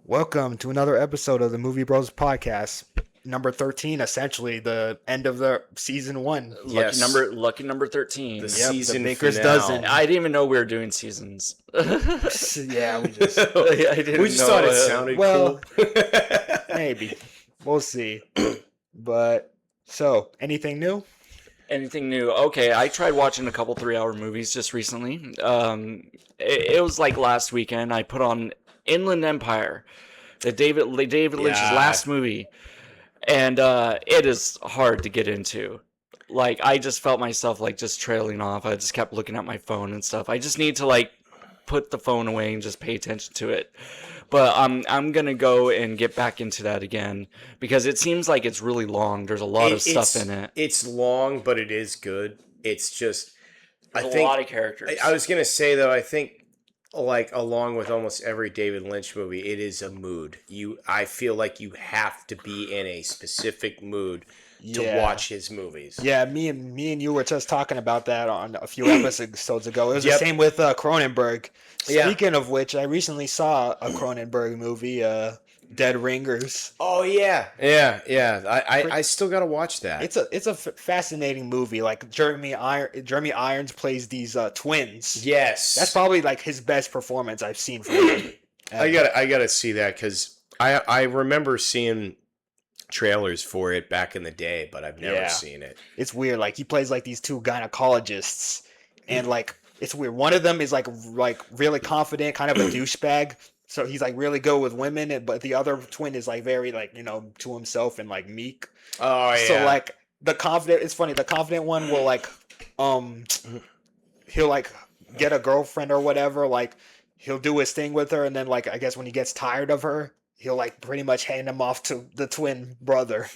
Welcome to another episode of the Movie Bros podcast, number 13, essentially the end of the season one. Lucky Yes. lucky number 13. The Yep, season the Baker's finale. dozen. I didn't even know we were doing seasons. Yeah, we just I didn't We just know, thought it sounded well, cool. maybe we'll see. But so, anything new? Anything new? Okay, I tried watching a couple 3-hour movies just recently. It was like last weekend. I put on Inland Empire, the David Lynch's Yeah. last movie, and it is hard to get into. Like, I just felt myself like just trailing off. I just kept looking at my phone and stuff. I just need to like put the phone away and just pay attention to it. But I'm gonna go and get back into that again because it seems like it's really long. There's a lot of stuff in it. It's long, but it is good. It's just, There's I a think, lot of characters. I was gonna say though, I think, like along with almost every David Lynch movie, it is a mood. I feel like you have to be in a specific mood to Yeah. watch his movies. Yeah, me and you were just talking about that on a few episodes ago. It was Yep. the same with Cronenberg. Yeah. Speaking of which, I recently saw a Cronenberg movie, Dead Ringers. Oh yeah, yeah. I still gotta watch that. It's a fascinating movie. Like Jeremy Irons plays these twins. Yes, That's probably like his best performance I've seen from him. I gotta see that because I remember seeing trailers for it back in the day, but I've never Yeah. seen it. It's weird. Like he plays like these two gynecologists, and like it's weird. One of them is like really confident, kind of a douchebag. So he's like really good with women, but the other twin is like very like to himself and like meek. Oh yeah. So like the confident, it's funny. The confident one will like he'll like get a girlfriend or whatever. Like he'll do his thing with her, and then like I guess when he gets tired of her, he'll like pretty much hand him off to the twin brother.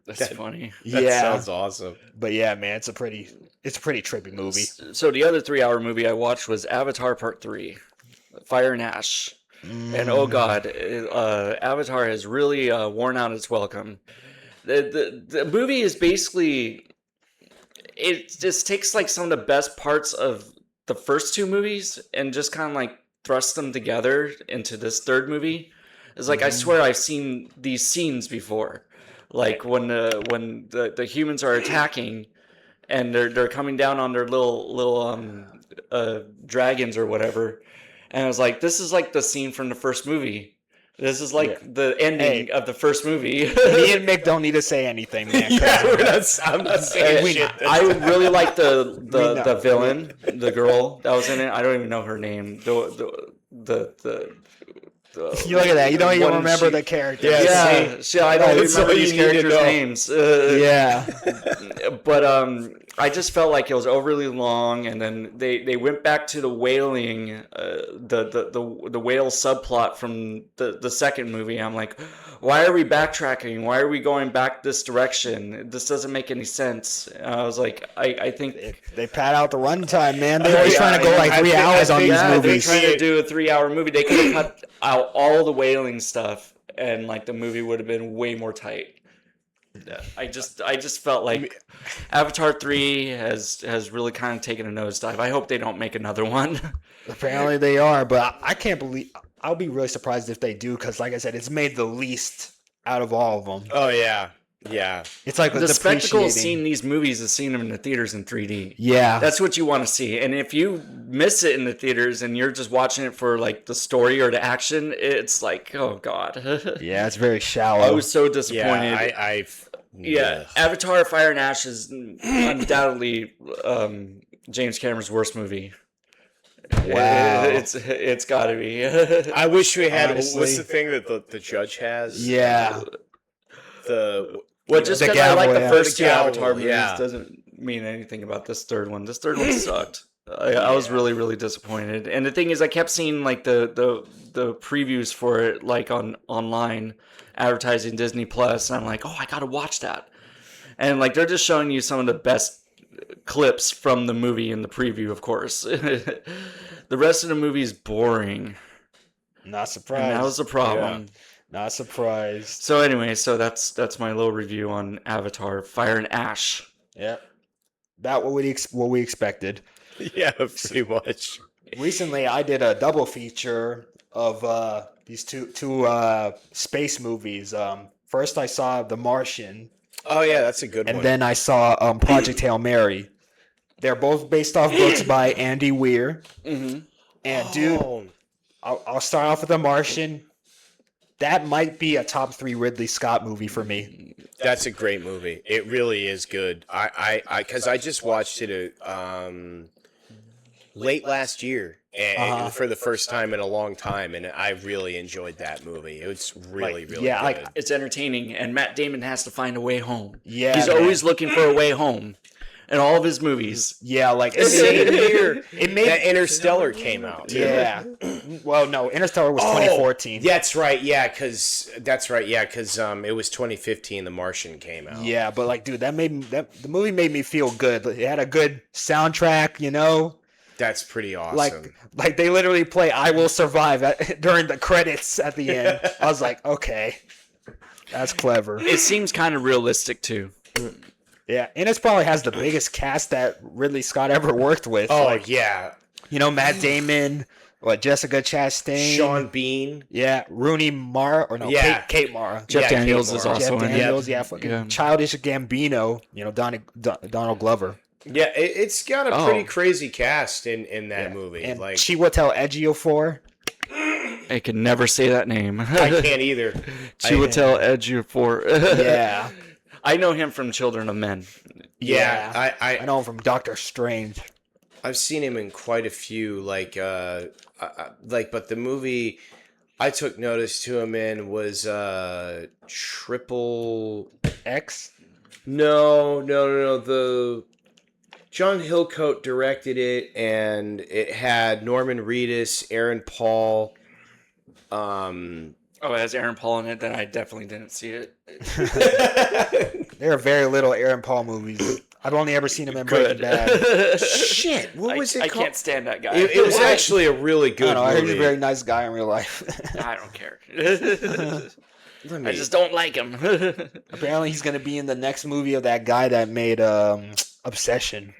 That's funny. That Yeah. sounds awesome. But yeah, man, it's a pretty trippy movie. So the other 3-hour movie I watched was Avatar Part 3, Fire and Ash. And oh god, Avatar has really worn out its welcome. The movie is basically, it just takes like some of the best parts of the first two movies and just kind of like thrusts them together into this third movie. It's like I swear I've seen these scenes before, like when the humans are attacking and they're coming down on their little dragons or whatever. And I was like, this is like the scene from the first movie. This is like the ending of the first movie. Me and Mick don't need to say anything, man. 'cause Yeah, I'm not saying we- shit. I really like the know. villain, the girl that was in it. I don't even know her name. The You look at that. You don't even one remember she- the character. Yeah, I don't That's remember all you these need to characters' know. names. Yeah. But I just felt like it was overly long, and then they went back to the whaling, the whale subplot from the second movie. I'm like, why are we backtracking? Why are we going back this direction? This doesn't make any sense. I was like, I think. They pad out the runtime, man. They're always trying to go like I 3 think- hours I on think- these Yeah, movies. they're trying to do a 3-hour movie. They could have cut out all the whaling stuff, and like the movie would have been way more tight. I just felt like Avatar 3 has really kind of taken a nosedive. I hope they don't make another one. Apparently they are, but I can't believe. I'll be really surprised if they do, because like I said, it's made the least out of all of them. Oh yeah, yeah. It's like The spectacle of depreciating. seeing these movies is seeing them in the theaters in 3D. Yeah. That's what you want to see. And if you miss it in the theaters and you're just watching it for like the story or the action, it's like, oh god. Yeah, it's very shallow. I was so disappointed. Yeah, Yeah, Avatar: Fire and Ash is undoubtedly James Cameron's worst movie. Wow. It's got to be. I wish we had. Honestly. What's the thing that the judge has? Yeah. The Well, just The because I like gavel, the yeah. first The two gavel, Avatar movies yeah. doesn't mean anything about this third one. This third one sucked. I was really disappointed. And the thing is, I kept seeing like the previews for it like online advertising Disney Plus, and I'm like, oh, I gotta watch that. And like they're just showing you some of the best clips from the movie in the preview, of course. The rest of the movie is boring, Not surprised. and that was the problem. Not surprised. So anyway, that's my little review on Avatar: Fire and Ash. Yep. About what we expected. yeah, pretty much. Recently, I did a double feature of these two space movies. First, I saw The Martian, Oh yeah, that's a good and one. then I saw Project Hail Mary. They're both based off books by Andy Weir. Mm-hmm. And dude, I'll start off with The Martian. That might be a top 3 Ridley Scott movie for me. That's a great movie. It really is good. Because I just watched it late last year, and for the first time in a long time, and I really enjoyed that movie. It was really good. It's entertaining, and Matt Damon has to find a way home. Yeah, he's man. always looking for a way home in all of his movies. Yeah, like same year that Interstellar came out. Yeah. Well, no, Interstellar was 2014. That's right. Yeah, because it was 2015. The Martian came out. Yeah, but like, dude, the movie made me feel good. It had a good soundtrack, you know. That's pretty awesome. Like they literally play "I Will Survive" during the credits at the end. I was like, okay, that's clever. It seems kind of realistic too. Yeah, and it probably has the biggest cast that Ridley Scott ever worked with. Oh like, yeah, you know, Matt Damon, Jessica Chastain, Sean Bean, yeah, Rooney Mara, or no, Yeah. Kate Mara, Jeff Daniels Kate is Mara. also Jeff in it. Daniels, fucking Childish Gambino, you know, Donald Glover. Yeah, it's got a pretty crazy cast in that movie. And Like Chiwetel Ejiofor. I can never say that name. I can't either. Chiwetel Ejiofor. Yeah. I know him from Children of Men. Yeah, I know him from Doctor Strange. I've seen him in quite a few. But the movie I took notice to him in was Triple X. No. The John Hillcoat directed it, and it had Norman Reedus, Aaron Paul. Oh, it has Aaron Paul in it, then I definitely didn't see it. There are very little Aaron Paul movies. I've only ever seen him in Breaking Bad. Shit, what was it I called? can't stand that guy. It was actually a really good I don't know, I heard he's movie. a very nice guy in real life. I don't care. Let me- I just don't like him. Apparently, he's going to be in the next movie of that guy that made Obsession.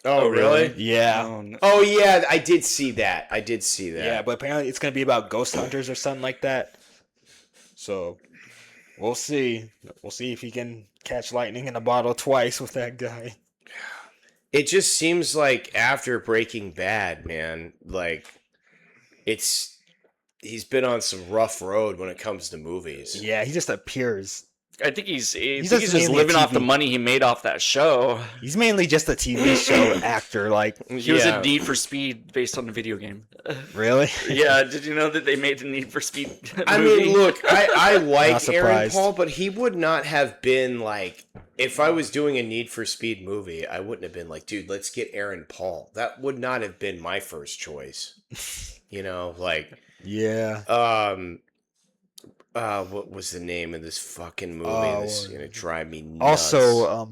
Oh, really? Yeah. Oh, no. Oh, yeah, I did see that. Yeah, but apparently it's going to be about ghost hunters or something like that. So, we'll see. We'll see if he can catch lightning in a bottle twice with that guy. It just seems like after Breaking Bad, man, like he's been on some rough road when it comes to movies. Yeah, he just appears. I think he's just just mainly living a off the TV. money he made off that show. He's mainly just a TV show actor. Like, He was Yeah. in Need for Speed based on the video game. really? Yeah, did you know that they made the Need for Speed movie? I mean, look, I like Not Aaron surprised. Paul, but he would not have been like, if I was doing a Need for Speed movie, I wouldn't have been like, dude, let's get Aaron Paul. That would not have been my first choice. You know, like, Yeah. what was the name of this fucking movie that's gonna drive me nuts? Also,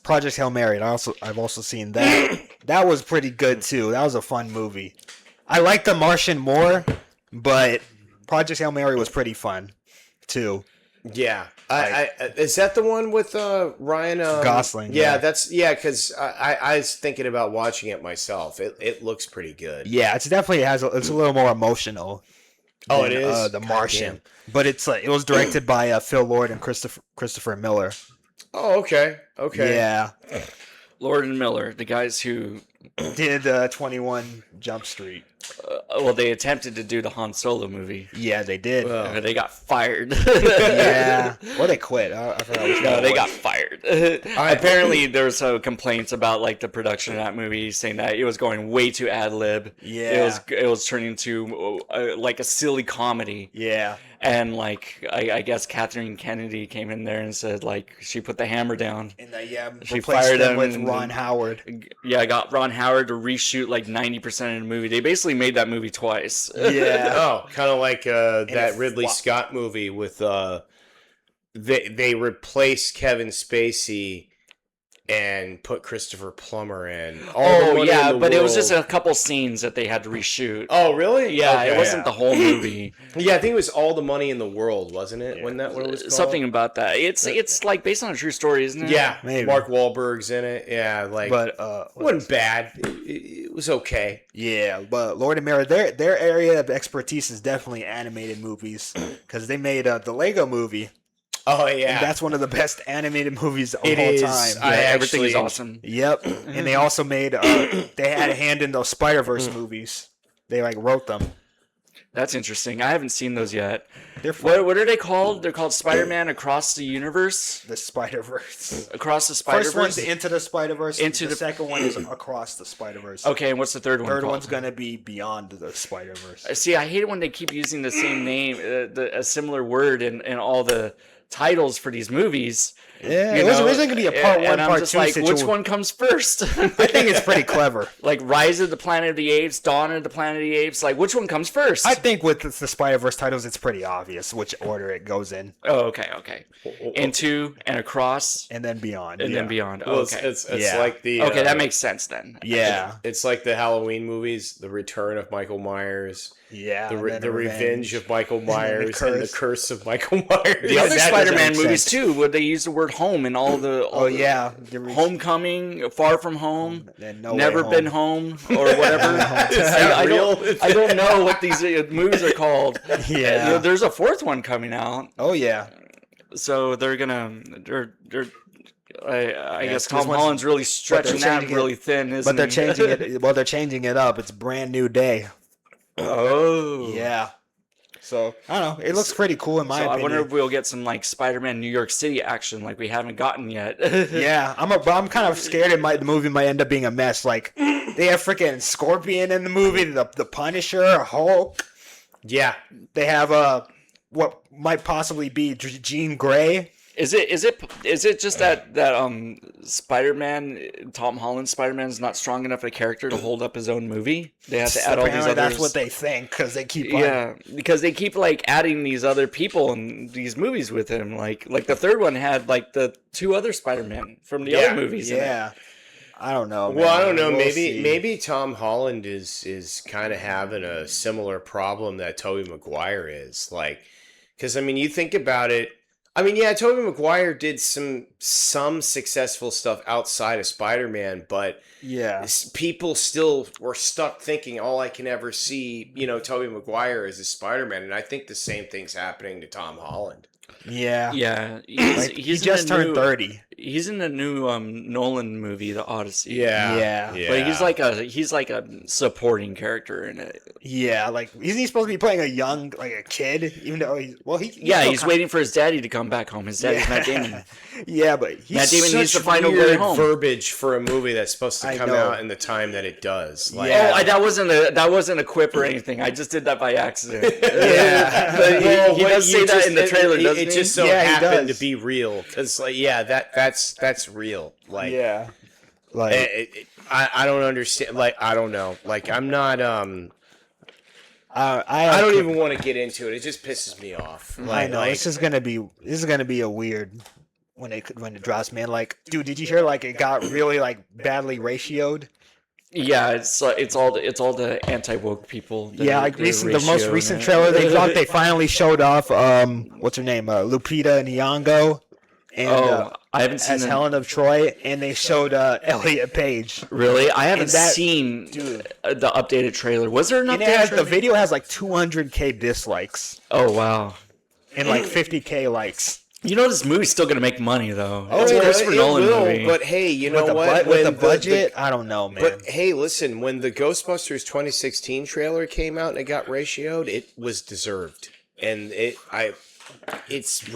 Project Hail Mary. I've also seen that. That was pretty good too. That was a fun movie. I like The Martian more, but Project Hail Mary was pretty fun too. Yeah, is that the one with Ryan Gosling? Yeah, because I was thinking about watching it myself. It looks pretty good. Yeah, it's definitely it's a little more emotional. Oh, than, it is? The God Martian, but it was directed by Phil Lord and Christopher Miller. Oh, okay. Yeah, Lord and Miller, the guys who, did 21 Jump Street. they attempted to do the Han Solo movie. Yeah, they did. They got fired. Yeah, or they quit. I forgot which No, one they it got was. fired. Apparently, there was complaints about like the production of that movie, saying that it was going way too ad lib. Yeah. it was turning into like a silly comedy. Yeah. And like I guess Catherine Kennedy came in there and said like she put the hammer down. And She replaced fired them him with and- Ron Howard. Yeah, I got Ron Howard to reshoot like 90% of the movie. They basically made that movie twice. Yeah. Oh, kind of like that it Ridley flopped. Scott movie with they replaced Kevin Spacey and put Christopher Plummer in. All the money yeah, in the but it was world. just a couple scenes that they had to reshoot. Oh, really? Yeah, Okay. it wasn't the whole movie. Yeah, I think it was All the Money in the World, wasn't it? When that what it was called? Something about that. It's like based on a true story, isn't it? Yeah, Maybe. Mark Wahlberg's in it. Yeah, like, But it wasn't bad. It was okay. yeah, but Lord and Mirror, their area of expertise is definitely animated movies because they made the Lego Movie. Oh yeah, And that's one of the best animated movies of It all is. time. Yeah, everything is actually- awesome. Yep. And they also made they had a hand in those Spider-Verse movies. They like wrote them. That's interesting. I haven't seen those yet. They're fun. What are they called? They're called Spider-Man Across the Universe? The Spider-Verse. Across the First one's Spider-Verse? Into the Spider-Verse. Into the the- second one is Across the Spider-Verse. Okay, and what's the third one Third called? one's gonna be Beyond the Spider-Verse. See, I hate it when they keep using the same name, a similar word in all the titles for these movies. Yeah, You it was know, originally gonna be a part one, and I'm part just two like, situation. which one comes first? I think it's pretty clever. Like Rise of the Planet of the Apes, Dawn of the Planet of the Apes. Like, which one comes first? I think with the Spider-Verse titles, it's pretty obvious which order it goes in, Oh, okay. Into and Across and then Beyond. and then Beyond. Well, Okay. it's Yeah. like the Okay, that makes sense then. Yeah, it's like the Halloween movies, the Return of Michael Myers, yeah. the and then the Revenge of Michael Myers, and the Curse. Curse of Michael Myers. The other that Spider-Man doesn't make movies sense. too, where they use the word home in all the Oh yeah, Homecoming, Far From Home, And No Way Never Home. Been Home, or whatever. I don't know what these movies are called. Yeah. There's a fourth one coming out, Oh yeah. so they're I guess this Tom one's- Holland's really stretching that changing it- really thin, isn't But they're he? changing it. Well, they're changing it up. It's Brand New Day. Oh, Yeah. So I don't know. It looks pretty cool in my So I opinion. wonder if we'll get some like Spider-Man New York City action like we haven't gotten yet. Yeah, I'm kind of scared the movie might end up being a mess. Like they have freaking Scorpion in the movie, the Punisher, Hulk. Yeah, They have what might possibly be Jean Grey. Is it just that Spider-Man, Tom Holland's Spider-Man is not strong enough a character to hold up his own movie? They have to add all these Apparently others. that's what they think because they keep on. Yeah, because they keep like adding these other people in these movies with him. Like the third one had like the two other Spider-Men from the other movies. in it. Yeah. I don't know. well, I man. don't know. We'll see. Maybe Tom Holland is kind of having a similar problem that Tobey Maguire is. Like, because I mean, you think about it. I mean, yeah, Tobey Maguire did some successful stuff outside of Spider-Man, but Yeah. people still were stuck thinking all I can ever see, Tobey Maguire as a Spider-Man, and I think the same thing's happening to Tom Holland. Yeah. Yeah, Like, he just turned 30. He's in the new Nolan movie, The Odyssey. Yeah. But he's like a supporting character in it. Yeah, like isn't he supposed to be playing a young, like a kid? Even though he's He's waiting for his daddy to come back home. His daddy's Matt Damon. Yeah, but he's Matt Damon needs to Such find a way weird home. verbiage for a movie that's supposed to I come know. out in the time that it does. Like, Yeah. Oh, that wasn't a quip or anything. I just did that by accident. Yeah. But Well, he does say that in the trailer, doesn't it he? just so Yeah, he happened does. to be real because, like, yeah, that's real. Like, yeah, like I don't understand. Like, I don't know. Like, I'm not. I I don't even want to get into it. It just pisses me off. I Like, know this is gonna be a weird when it drops, man. Like, dude, did you hear like it got really like badly ratioed? Yeah, it's all the anti-woke people. that Yeah, are- like that are the most ratioing recent it. trailer they dropped, they finally showed off what's her name, Lupita Nyong'o, and I haven't seen as it. Helen of Troy, and they showed Elliot Page. Really? I haven't And that- seen dude. the updated trailer. Was there an And updated the trailer? video has like 200K dislikes Oh, wow. and like 50K likes. You know this movie's still going to make money, though. Oh, It's a yeah, Christopher it Nolan will, movie. but hey, you know With what? with the When budget, I don't know, man. But hey, listen, when the Ghostbusters 2016 trailer came out and it got ratioed, it was deserved, and it's Oh,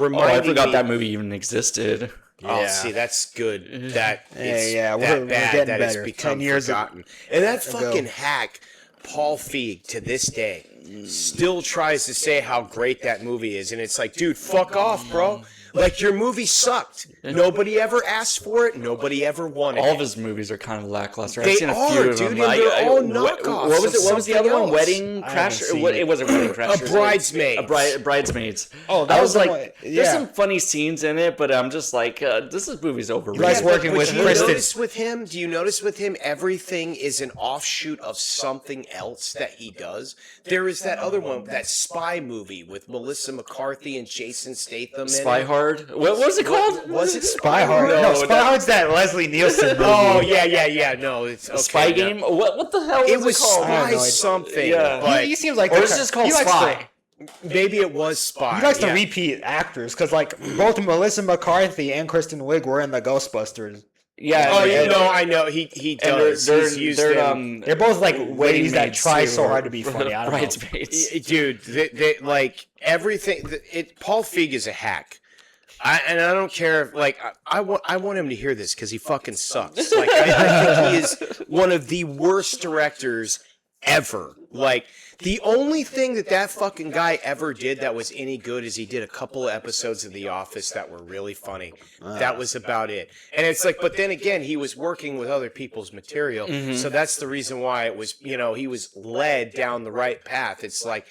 reminding I forgot me. that movie even existed. Oh, Yeah. see, that's good. That it's yeah, that we're bad getting that it's better. become 10 years forgotten. And that ago. fucking hack, Paul Feig, to this day, still tries to say how great that movie is, and it's like, dude, fuck off, bro. Like, your movie sucked. Nobody ever asked for it. Nobody ever wanted All it. of his movies are kind of lackluster. They I've seen a few are, of dude, them. and they're all knockoffs What was it? of What was the other something one? else. Wedding I haven't Crashers? seen What? it. It wasn't Wedding Crashers. Bridesmaids. Bridesmaids. Oh, that I was was the like, one- there's yeah. some funny scenes in it, but I'm just like, this movie's overrated. You guys working But with do you Kristen. notice with him? Do you notice with him everything is an offshoot of something else that he does? There is that other one, that spy movie with Melissa McCarthy and Jason Statham in Spy it. Hard. What was it called? Was it Spy Hard. No, No, Spy Hard's that Leslie Nielsen movie. Oh yeah. No, it's okay. Spy no. Game. What the hell was It was called? I have Spy no idea. something. Yeah. But He seems like Or the is it just called he likes Spy? maybe it was Spy. He likes to yeah. repeat actors because like both Melissa McCarthy and Kristen Wiig were in the Ghostbusters. Yeah. Oh, and- yeah, no, I know. He And does. He's used them. They're both like ladies that Maids, try too, so or hard to be funny. I don't know. Bridesmaids. Dude, they like everything. Paul Feig is a hack. And I don't care if, like, I want him to hear this because he fucking sucks. Like, I think he is one of the worst directors ever. Like, the only thing that fucking guy ever did that was any good is he did a couple of episodes of The Office that were really funny. That was about it. And it's like, but then again, he was working with other people's material. So that's the reason why it was, he was led down the right path. It's like,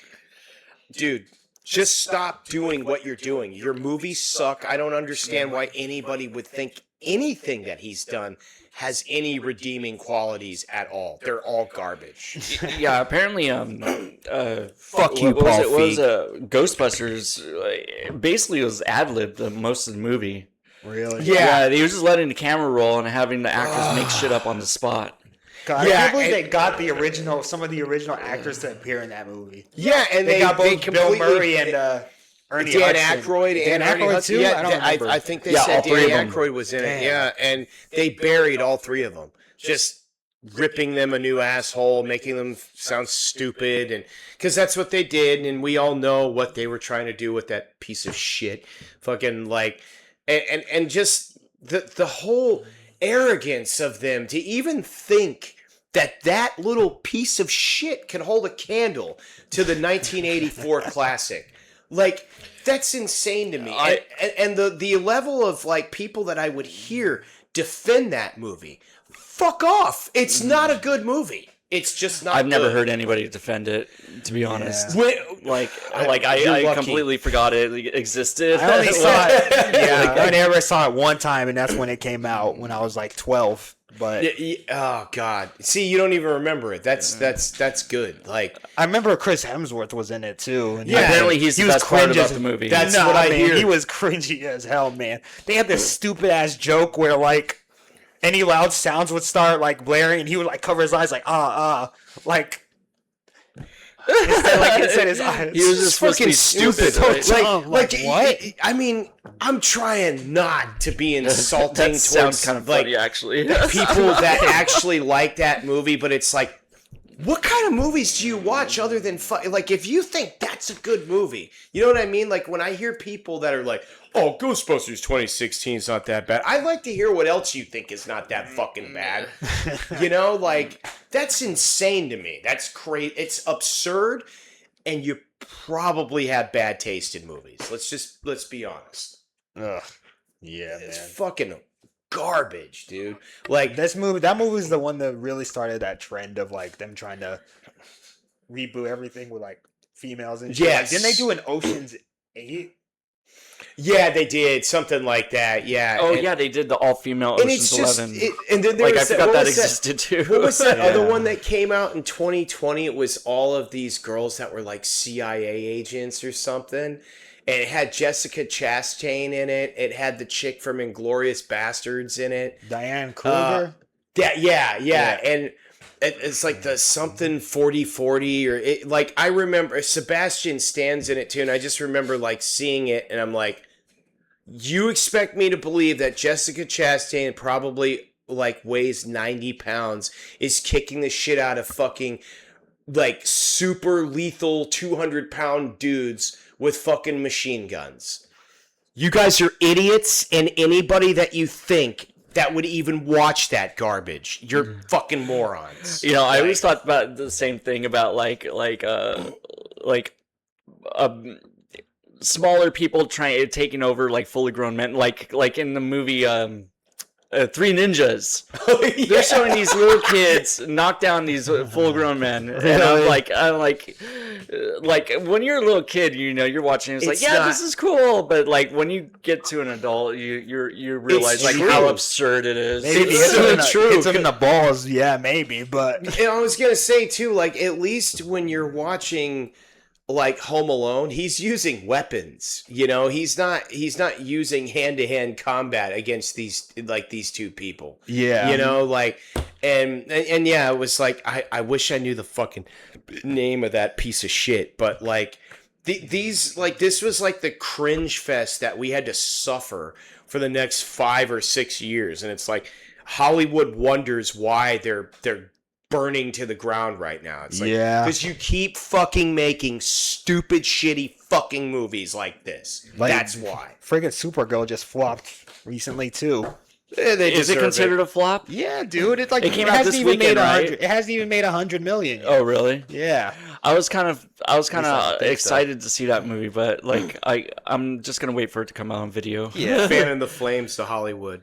dude, just stop doing what you're doing. Your movies suck. I don't understand why anybody would think anything that he's done has any redeeming qualities at all. They're all garbage. Yeah, apparently, Fuck you, what was Paul it? What was Feig. Ghostbusters? Basically, it was ad lib the most of the movie. Really? Yeah. He was just letting the camera roll and having the actors make shit up on the spot. God, Yeah, I can't believe and- they got some of the original actors to appear in that movie. Yeah, and They got both Bill completely- Murray and Ernie Dan Hudson. Aykroyd Dan and Ernie Aykroyd Hudson. too? Yeah, I don't remember. I think they Yeah, all said three Dan of them. Aykroyd was in it. Damn. Yeah, and they buried all three of them. Just ripping them a new asshole, making them sound stupid, and because that's what they did, and we all know what they were trying to do with that piece of shit. Fucking like, and just the whole arrogance of them to even think that little piece of shit can hold a candle to the 1984 classic. Like, that's insane to me. And the level of, like, people that I would hear defend that movie, fuck off. It's not a good movie. It's just not I've never good. heard anybody defend it, to be honest. When- Like You're I lucky. completely forgot it existed. I only saw it. Yeah. I only ever saw it one time, and that's when it came out when I was like 12. But Oh God! See, you don't even remember it. That's good. Like, I remember Chris Hemsworth was in it too. And Yeah, apparently he's the was best part cringe about as- the movie. That's Nah, what I man, hear. He was cringy as hell, man. They had this stupid ass joke where like any loud sounds would start like blaring, and he would like cover his eyes like like. Instead his eyes. He was just supposed to fucking be stupid. stupid, right? Like, what? I mean, I'm trying not to be insulting That towards sounds kind of like funny, actually. people that actually like that movie, but it's like, what kind of movies do you watch other than like, if you think that's a good movie, you know what I mean? Like, when I hear people that are like, oh, Ghostbusters 2016 is not that bad, I like to hear what else you think is not that fucking bad. You know, like, that's insane to me. That's crazy. It's absurd, and you probably have bad taste in movies. Let's be honest. Ugh. Yeah, It's man. fucking garbage, dude. Like, That movie is the one that really started that trend of like them trying to reboot everything with like females and shit. Yes. Like, didn't they do an Ocean's 8? yeah, they did something like that. Yeah. Oh and, yeah, they did the all-female and Ocean's it's just, 11. and then there Like I was forgot what that was existed too. What was that other Yeah. one that came out in 2020? It was all of these girls that were like CIA agents or something. And it had Jessica Chastain in it. It had the chick from Inglourious Bastards in it. Diane Kruger? Yeah. And it's like the something 40/40 or it, like I remember Sebastian Stan's in it too, and I just remember like seeing it, and I'm like, you expect me to believe that Jessica Chastain probably like weighs 90 pounds is kicking the shit out of fucking like super lethal 200-pound dudes with fucking machine guns. You guys are idiots, and anybody that you think that would even watch that garbage, you're fucking morons. You know, I always thought about the same thing about like smaller people taking over like fully grown men, like in the movie Three Ninjas. They're showing these little kids knock down these full-grown men, and I'm like, when you're a little kid, you're watching. It's like, yeah, this is cool, but like when you get to an adult, you realize like how absurd it is. Maybe It's so true. Hits him in the balls, yeah, maybe, but And I was gonna say too, like at least when you're watching like Home Alone, he's using weapons. He's not using hand-to-hand combat against these two people. Yeah. And yeah, it was like I wish I knew the fucking name of that piece of shit, but like these like this was like the cringe fest that we had to suffer for the next 5 or 6 years, and it's like Hollywood wonders why they're burning to the ground right now. It's like, because you keep fucking making stupid, shitty fucking movies like this. That's why. Friggin' Supergirl just flopped recently too. Is it considered a flop? Yeah, dude. It came out this weekend, right? It hasn't even made 100 million yet. Oh, really? Yeah. I was kind of excited to see that movie, but like I'm just gonna wait for it to come out on video. Yeah, fanning the flames to Hollywood.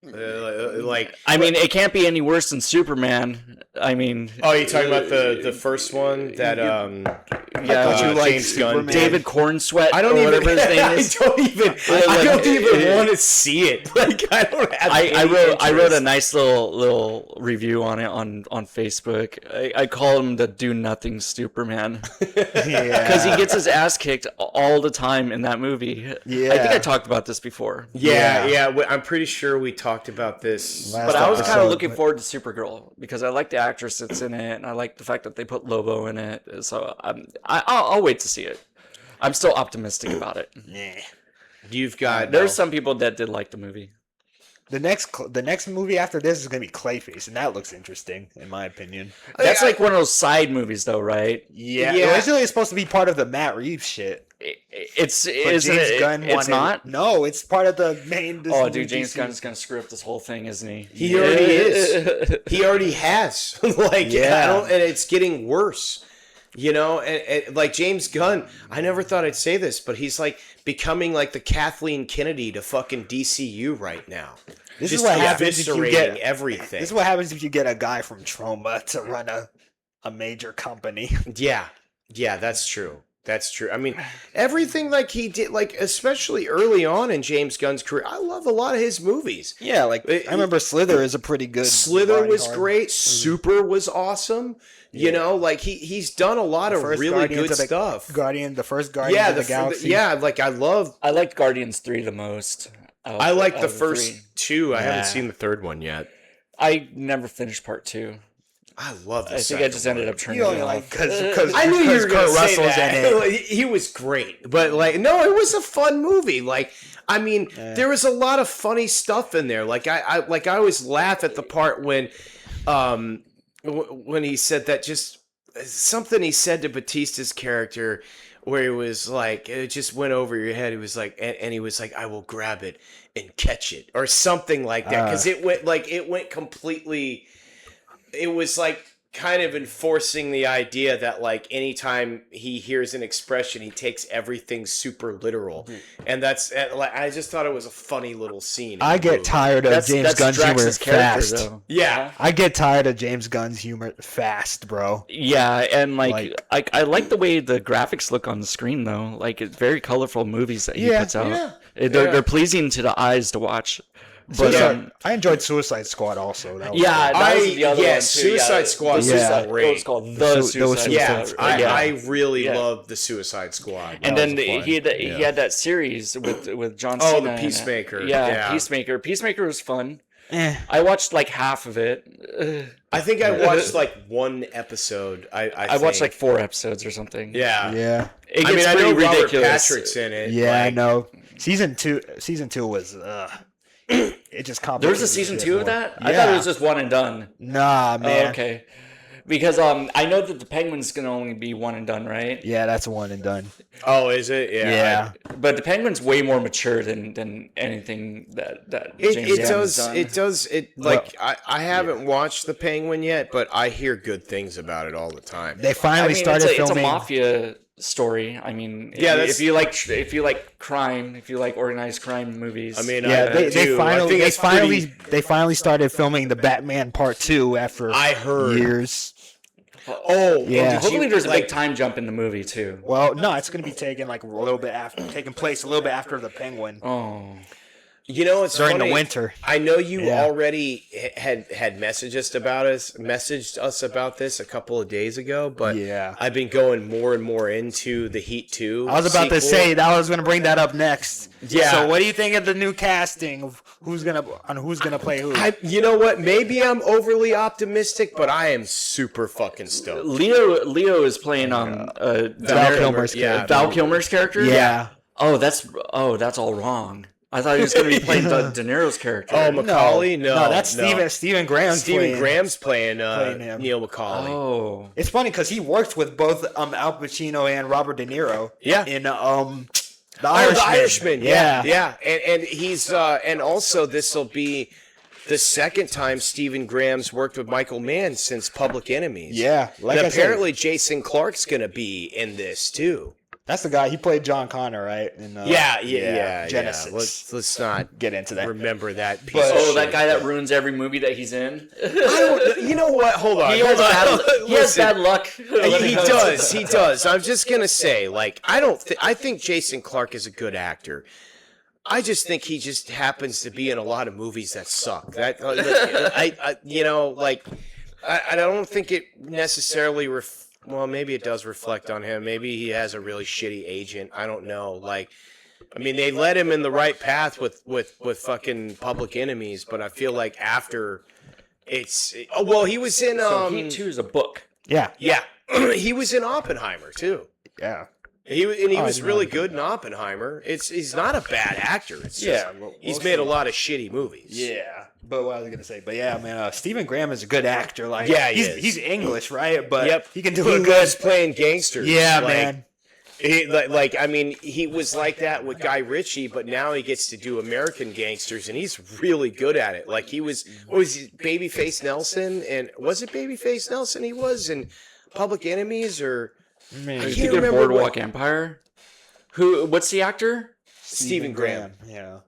I mean, it can't be any worse than Superman. I mean, you're talking about the first one that James Gunn, David Cornsweat. I don't or even. Whatever his name is. I don't even want to see it. Like I don't have. I wrote a nice little review on it on Facebook. I call him the do nothing Superman. Because he gets his ass kicked all the time in that movie. Yeah, I think I talked about this before. Yeah. I'm pretty sure we talked about this. But I was kind of looking forward to Supergirl because I like the actress that's in it, and I like the fact that they put Lobo in it. So I'll wait to see it. I'm still optimistic about it. Yeah. There's some people that did like the movie. The next movie after this is gonna be Clayface, and that looks interesting, in my opinion. That's like one of those side movies, though, right? Yeah. Originally, it's supposed to be part of the Matt Reeves shit. It's not. No, it's part of the main. James Gunn is gonna screw up this whole thing, isn't he? He already is. He already has. And it's getting worse. And like James Gunn, I never thought I'd say this, but he's like becoming like the Kathleen Kennedy to fucking DCU right now. This is what happens if you get everything. This is what happens if you get a guy from Trauma to run a major company. Yeah, that's true. That's true. I mean, everything like he did, like especially early on in James Gunn's career, I love a lot of his movies. Yeah, like I remember Slither is a pretty good. Slither was great. Super was awesome. Like he's done a lot of really good stuff. The first Guardian of the Galaxy. I liked Guardians 3 the most. I like the first two. I haven't seen the third one yet. I never finished part 2. I love this. I think I just ended up turning it off. Because I knew you were going to say that. He was great. But, no, it was a fun movie. There was a lot of funny stuff in there. I always laugh at the part when he said that just something he said to Batista's character where he was like, it just went over your head. He was like, and he was like, I will grab it and catch it or something like that. Because it went completely... It was like kind of enforcing the idea that anytime he hears an expression, he takes everything super literal, and I just thought it was a funny little scene. I get tired of James Gunn's humor fast. Though. Yeah, I get tired of James Gunn's humor fast, bro. Yeah, and I like the way the graphics look on the screen though. It's very colorful movies that he puts out. Yeah. They're pleasing to the eyes to watch. But I enjoyed Suicide Squad also. That was the other one too. Suicide Squad was great. It was called The Suicide Squad. I really loved the Suicide Squad. And then he had that series with John Cena. Oh, the Peacemaker. Yeah, Peacemaker. Peacemaker was fun. I watched half of it. I think I watched one episode. I watched 4 episodes or something. Yeah. It gets pretty ridiculous. Robert Patrick's in it. Yeah, I know. Season 2 was it just complicated. There was a season 2 of that? Yeah. I thought it was just one and done. Nah, man. Oh, okay. Because I know that the Penguin's gonna only be one and done, right? Yeah, that's one and done. Oh, is it? Yeah. But the Penguin's way more mature than anything that James Gunn has done. It does. I haven't watched The Penguin yet, but I hear good things about it all the time. They finally started filming. It's a mafia story. I mean, if you like crime, if you like organized crime movies. I mean, they finally started filming the Batman Part 2 after years. Oh, yeah. Hopefully, there's a big time jump in the movie too. Well, no, it's going to be taking taking place a little bit after the Penguin. Oh. You know, it's during funny. the winter. I know you already had messaged us about this a couple of days ago, but I've been going more and more into the Heat 2. I was about to say that I was going to bring that up next. Yeah. So, what do you think of the new casting of who's gonna play who? You know what? Maybe I'm overly optimistic, but I am super fucking stoked. Leo is playing Val Kilmer's character. Val Kilmer's character. Yeah. Oh, that's all wrong. I thought he was going to be playing De Niro's character. Oh, Macaulay? No, that's Stephen Graham. Graham's playing him. Neil Macaulay. Oh, it's funny because he worked with both Al Pacino and Robert De Niro. Yeah. In The Irishman. Yeah. And he's and also this will be the second time Stephen Graham's worked with Michael Mann since Public Enemies. Yeah. And apparently Jason Clarke's going to be in this too. That's the guy. He played John Connor, right? In, Genesis. Yeah. Let's not get into that. Remember that piece. That guy that ruins every movie that he's in. You know what? Hold on. He has bad luck. He does. I'm just gonna say, I think Jason Clarke is a good actor. I just think he just happens to be in a lot of movies that suck. I don't think it necessarily well, maybe it does reflect on him. Maybe he has a really shitty agent. I don't know. They led him in the right path with fucking Public Enemies, but I feel like after he was in Heat 2 is a book. Yeah. Yeah. He was in Oppenheimer too. Yeah. He was really good in Oppenheimer. He's not a bad actor. It's just, he's made a lot of shitty movies. Yeah. But what I was gonna say, man, Stephen Graham is a good actor. He's English, right? But he can do it good. He loves playing gangsters. Yeah, man. He was like that with Guy Ritchie, but now he gets to do American gangsters, and he's really good at it. Like he was Babyface Nelson, and was it Babyface Nelson? He was in Public Enemies, or I can't remember. Boardwalk Empire. What's the actor? Stephen Graham. Yeah.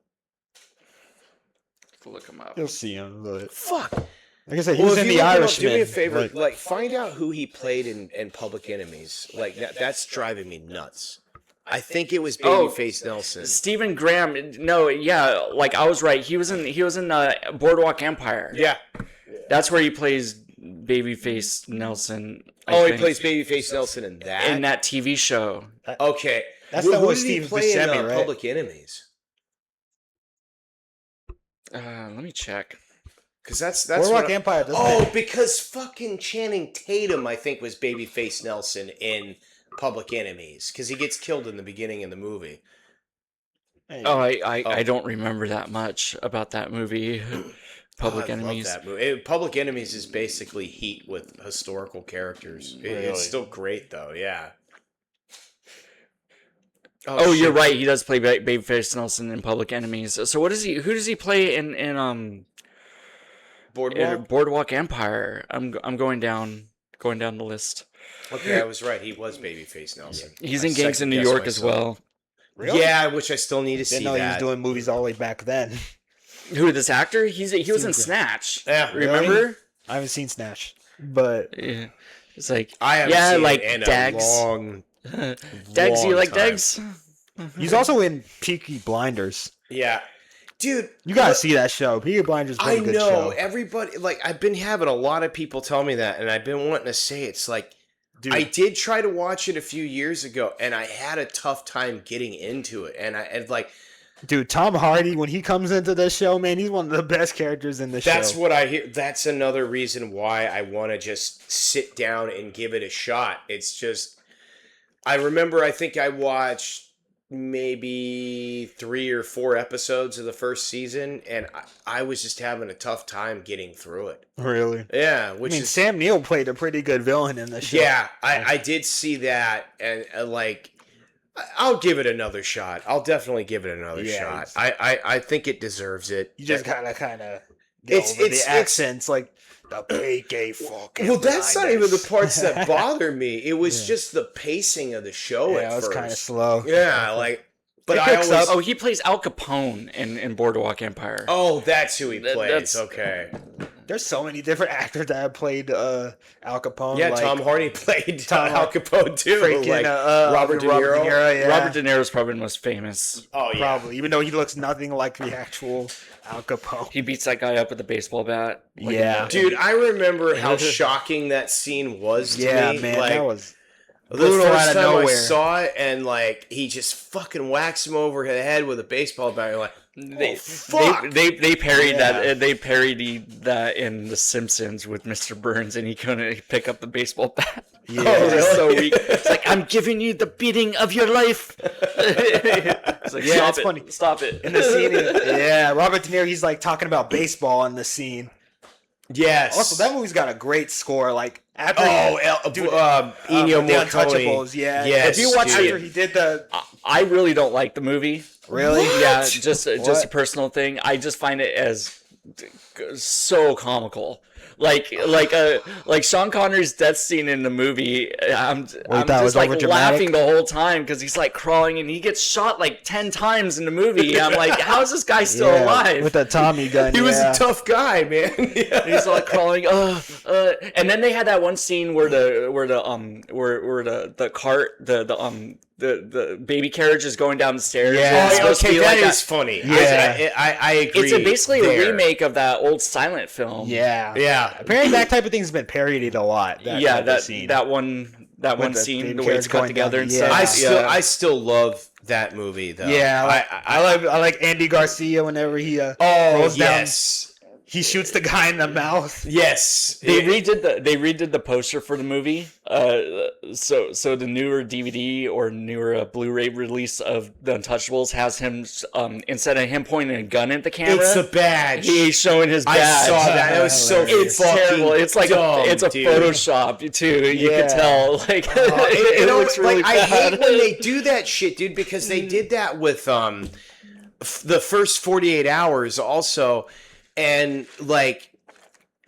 Look him up. You'll see him. But... Fuck. Like I said, he was in The Irishman. Do me a favor, find out who he played in Public Enemies. That's driving me nuts. I think it was Babyface Nelson. Stephen Graham. No, yeah, I was right. He was in Boardwalk Empire. Yeah. That's where he plays Babyface Nelson. He plays Babyface Nelson in that TV show. Okay. That's the one with Steve Steve Buscemi, right? Public Enemies. Let me check. Because that's Boardwalk Empire. Because fucking Channing Tatum, I think, was Babyface Nelson in Public Enemies. Because he gets killed in the beginning of the movie. I don't remember that much about that movie. Public Enemies. I love that movie. Public Enemies is basically Heat with historical characters. Really? It's still great though. Yeah. You're right. He does play Babyface Nelson in Public Enemies. So what is he? Who does he play in Boardwalk Empire? I'm going down the list. Okay, I was right. He was Babyface Nelson. He's in Gangs in New York as well. Really? Yeah, which I still need to see. Didn't know he was doing movies all the way back then. Who, this actor? He was in Snatch. Yeah, remember? Really? I haven't seen Snatch, but yeah, it's like I haven't seen it in Dags. a long Dags, you like time. Dags? He's also in Peaky Blinders. Yeah. Dude, you gotta see that show. Peaky Blinders is a good show. I know. Everybody, I've been having a lot of people tell me that, and I've been wanting to say it's dude, I did try to watch it a few years ago, and I had a tough time getting into it. Dude, Tom Hardy, when he comes into this show, man, he's one of the best characters in the show. That's what I hear. That's another reason why I want to just sit down and give it a shot. It's just, I remember, I think I watched maybe 3 or 4 episodes of the first season, and I was just having a tough time getting through it. Really? Yeah. Sam Neill played a pretty good villain in the show. Yeah, I did see that, and I'll give it another shot. I'll definitely give it another shot. I think it deserves it. You just kind of get over the accents, like the PK fucking. Well, that's not even the parts that bother me. It was just the pacing of the show. Yeah, it was kind of slow. Yeah, like. But I always... Oh, he plays Al Capone in Boardwalk Empire. Oh, that's who he plays. Okay. There's so many different actors that have played Al Capone. Yeah, like, Tom Hardy played Al Capone too. Freaking, like Robert De Niro. Yeah. Robert De Niro is probably the most famous. Oh yeah, probably. Even though he looks nothing like the actual Al Capone. He beats that guy up with a baseball bat. Like dude, I remember how shocking that scene was to me. Yeah, man, like, that was. The first time I saw it, and like he just fucking whacks him over the head with a baseball bat. You're like, fuck! They parried that. They parodied that in The Simpsons with Mr. Burns, and he couldn't pick up the baseball bat. Yeah, really? So weak. It's like, I'm giving you the beating of your life. It's like, yeah, it's funny. Stop it. In the scene, Robert De Niro, he's like talking about baseball in the scene. Yes. Also, that movie's got a great score. Like after Ennio the Morricone. Untouchables, Yes, if you watch dude. after he did the, I really don't like the movie. Really? Yeah, just a personal thing. I just find it as so comical. Like Sean Connery's death scene in the movie. I'm just like laughing the whole time because he's like crawling and he gets shot like 10 times in the movie. I'm like, how is this guy still alive? With that Tommy gun. He was a tough guy, man. He's like crawling. And then they had that one scene where the cart the baby carriage is going down the stairs. Yeah, okay, that is funny. Yeah, I agree. It's basically a remake of that old silent film. Yeah. Apparently, that type of thing's been parodied a lot. That one scene, the way it's cut together and stuff. I still love that movie though. Yeah, I like Andy Garcia whenever he rolls down. He shoots the guy in the mouth. Yes, they redid the poster for the movie. So the newer DVD or newer Blu-ray release of The Untouchables has him instead of him pointing a gun at the camera, it's a badge. He's showing his badge. I saw that. It was so it's terrible. It's like it's a Photoshop too. You can tell. Like it looks really bad. I hate when they do that shit, dude, because they did that with the first 48 hours also. And like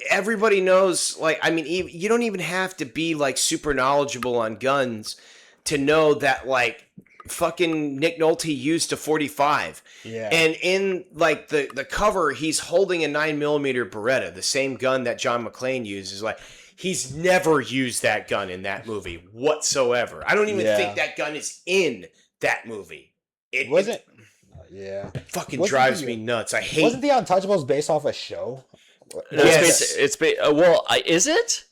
everybody knows, like, I mean, you don't even have to be like super knowledgeable on guns to know that like fucking Nick Nolte used a 45. Yeah. And in like the cover, he's holding a 9mm Beretta, the same gun that John McClane uses. Like, he's never used that gun in that movie whatsoever. I don't even think that gun is in that movie. It wasn't. Yeah, fucking drives me nuts. I hate. Wasn't The Untouchables based off a show? Yes, well, is it?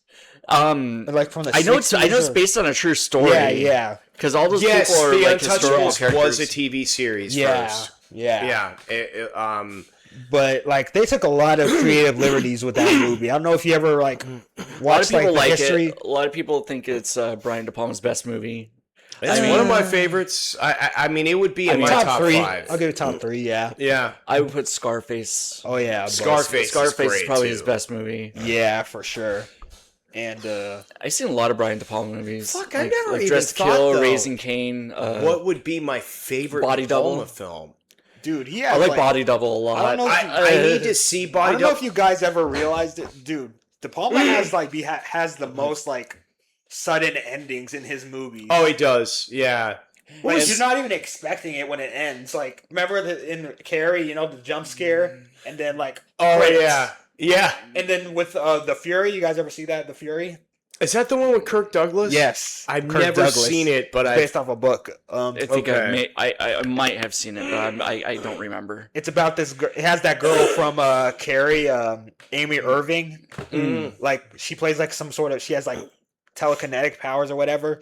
Like from the I know it's based on a true story. Yeah. Because all those people are like historical characters. Was a TV series first. Yeah. But like they took a lot of creative liberties with that movie. I don't know if you ever like watched like the history. A lot of people think it's Brian De Palma's best movie. It's one of my favorites. I mean, it would be in my top 5. I'll give it top 3. Yeah. I would put Scarface. Oh yeah, Scarface is probably his best movie. Yeah, for sure. And I've seen a lot of Brian De Palma movies. Fuck, I never even Dressed to thought, Kill, though, Raising Cain. What would be my favorite Body De Palma Double film? Dude, I like Body Double a lot. I don't know. I need to see Body Double. I don't know if you guys ever realized it, dude. De Palma has the most like sudden endings in his movies. Oh, he does. Yeah. Like, you're not even expecting it when it ends. Like, remember in Carrie, the jump scare, and then like yeah. And then with the Fury, you guys ever see that? The Fury. Is that the one with Kirk Douglas? Yes, I've never seen it, but based off a book. I think I might have seen it, but I don't remember. It's about this. It has that girl from Carrie, Amy Irving. Like she plays like some sort of. She has like telekinetic powers or whatever.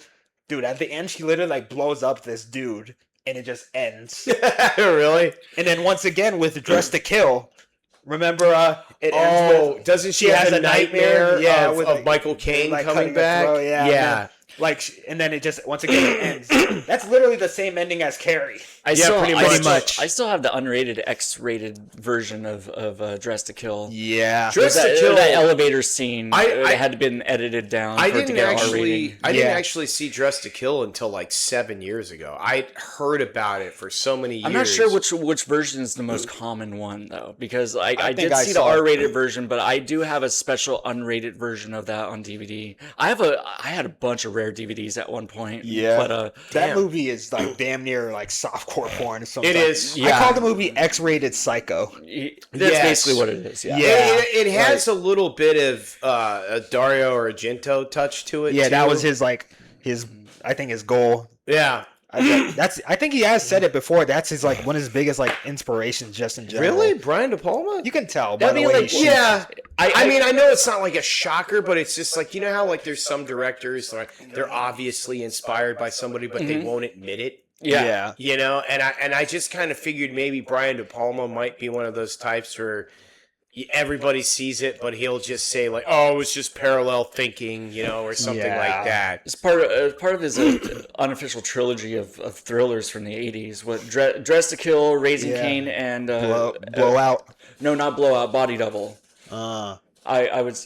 Dude, at the end, she literally like blows up this dude, and it just ends. Really? And then once again with Dressed to Kill, remember? It ends with, doesn't she have a nightmare? with Michael Caine like, coming back? Yeah. and then it just once again it ends. That's literally the same ending as Carrie. Pretty much. I still have the unrated X-rated version of Dress to Kill. Yeah, Dress to Kill. That elevator scene had been edited down. I didn't actually see Dress to Kill until like 7 years ago. I heard about it for so many years. I'm not sure which version is the most common one though, because I did see the R-rated version, but I do have a special unrated version of that on DVD. I had a bunch of rare DVDs at one point. Yeah, but that movie is like damn near like softcore porn. It is. Yeah. I call the movie X-rated Psycho. That's basically what it is. Yeah, it has a little bit of a Dario Argento touch to it. Yeah, too. that was his I think his goal. Yeah. I think he has said it before. That's his one of his biggest inspirations just in general. Really, Brian De Palma? You can tell by the way. I mean, I know it's not like a shocker, but it's just like, you know how like there's some directors they're obviously inspired by somebody, but they won't admit it. Yeah. You know, and I just kind of figured maybe Brian De Palma might be one of those types where everybody sees it, but he'll just say like, "Oh, it's just parallel thinking," you know, or something like that. It's part of his unofficial trilogy of thrillers from the '80s. What Dress to Kill, Raising Cain, and Blowout. No, not Blowout. Body Double. I would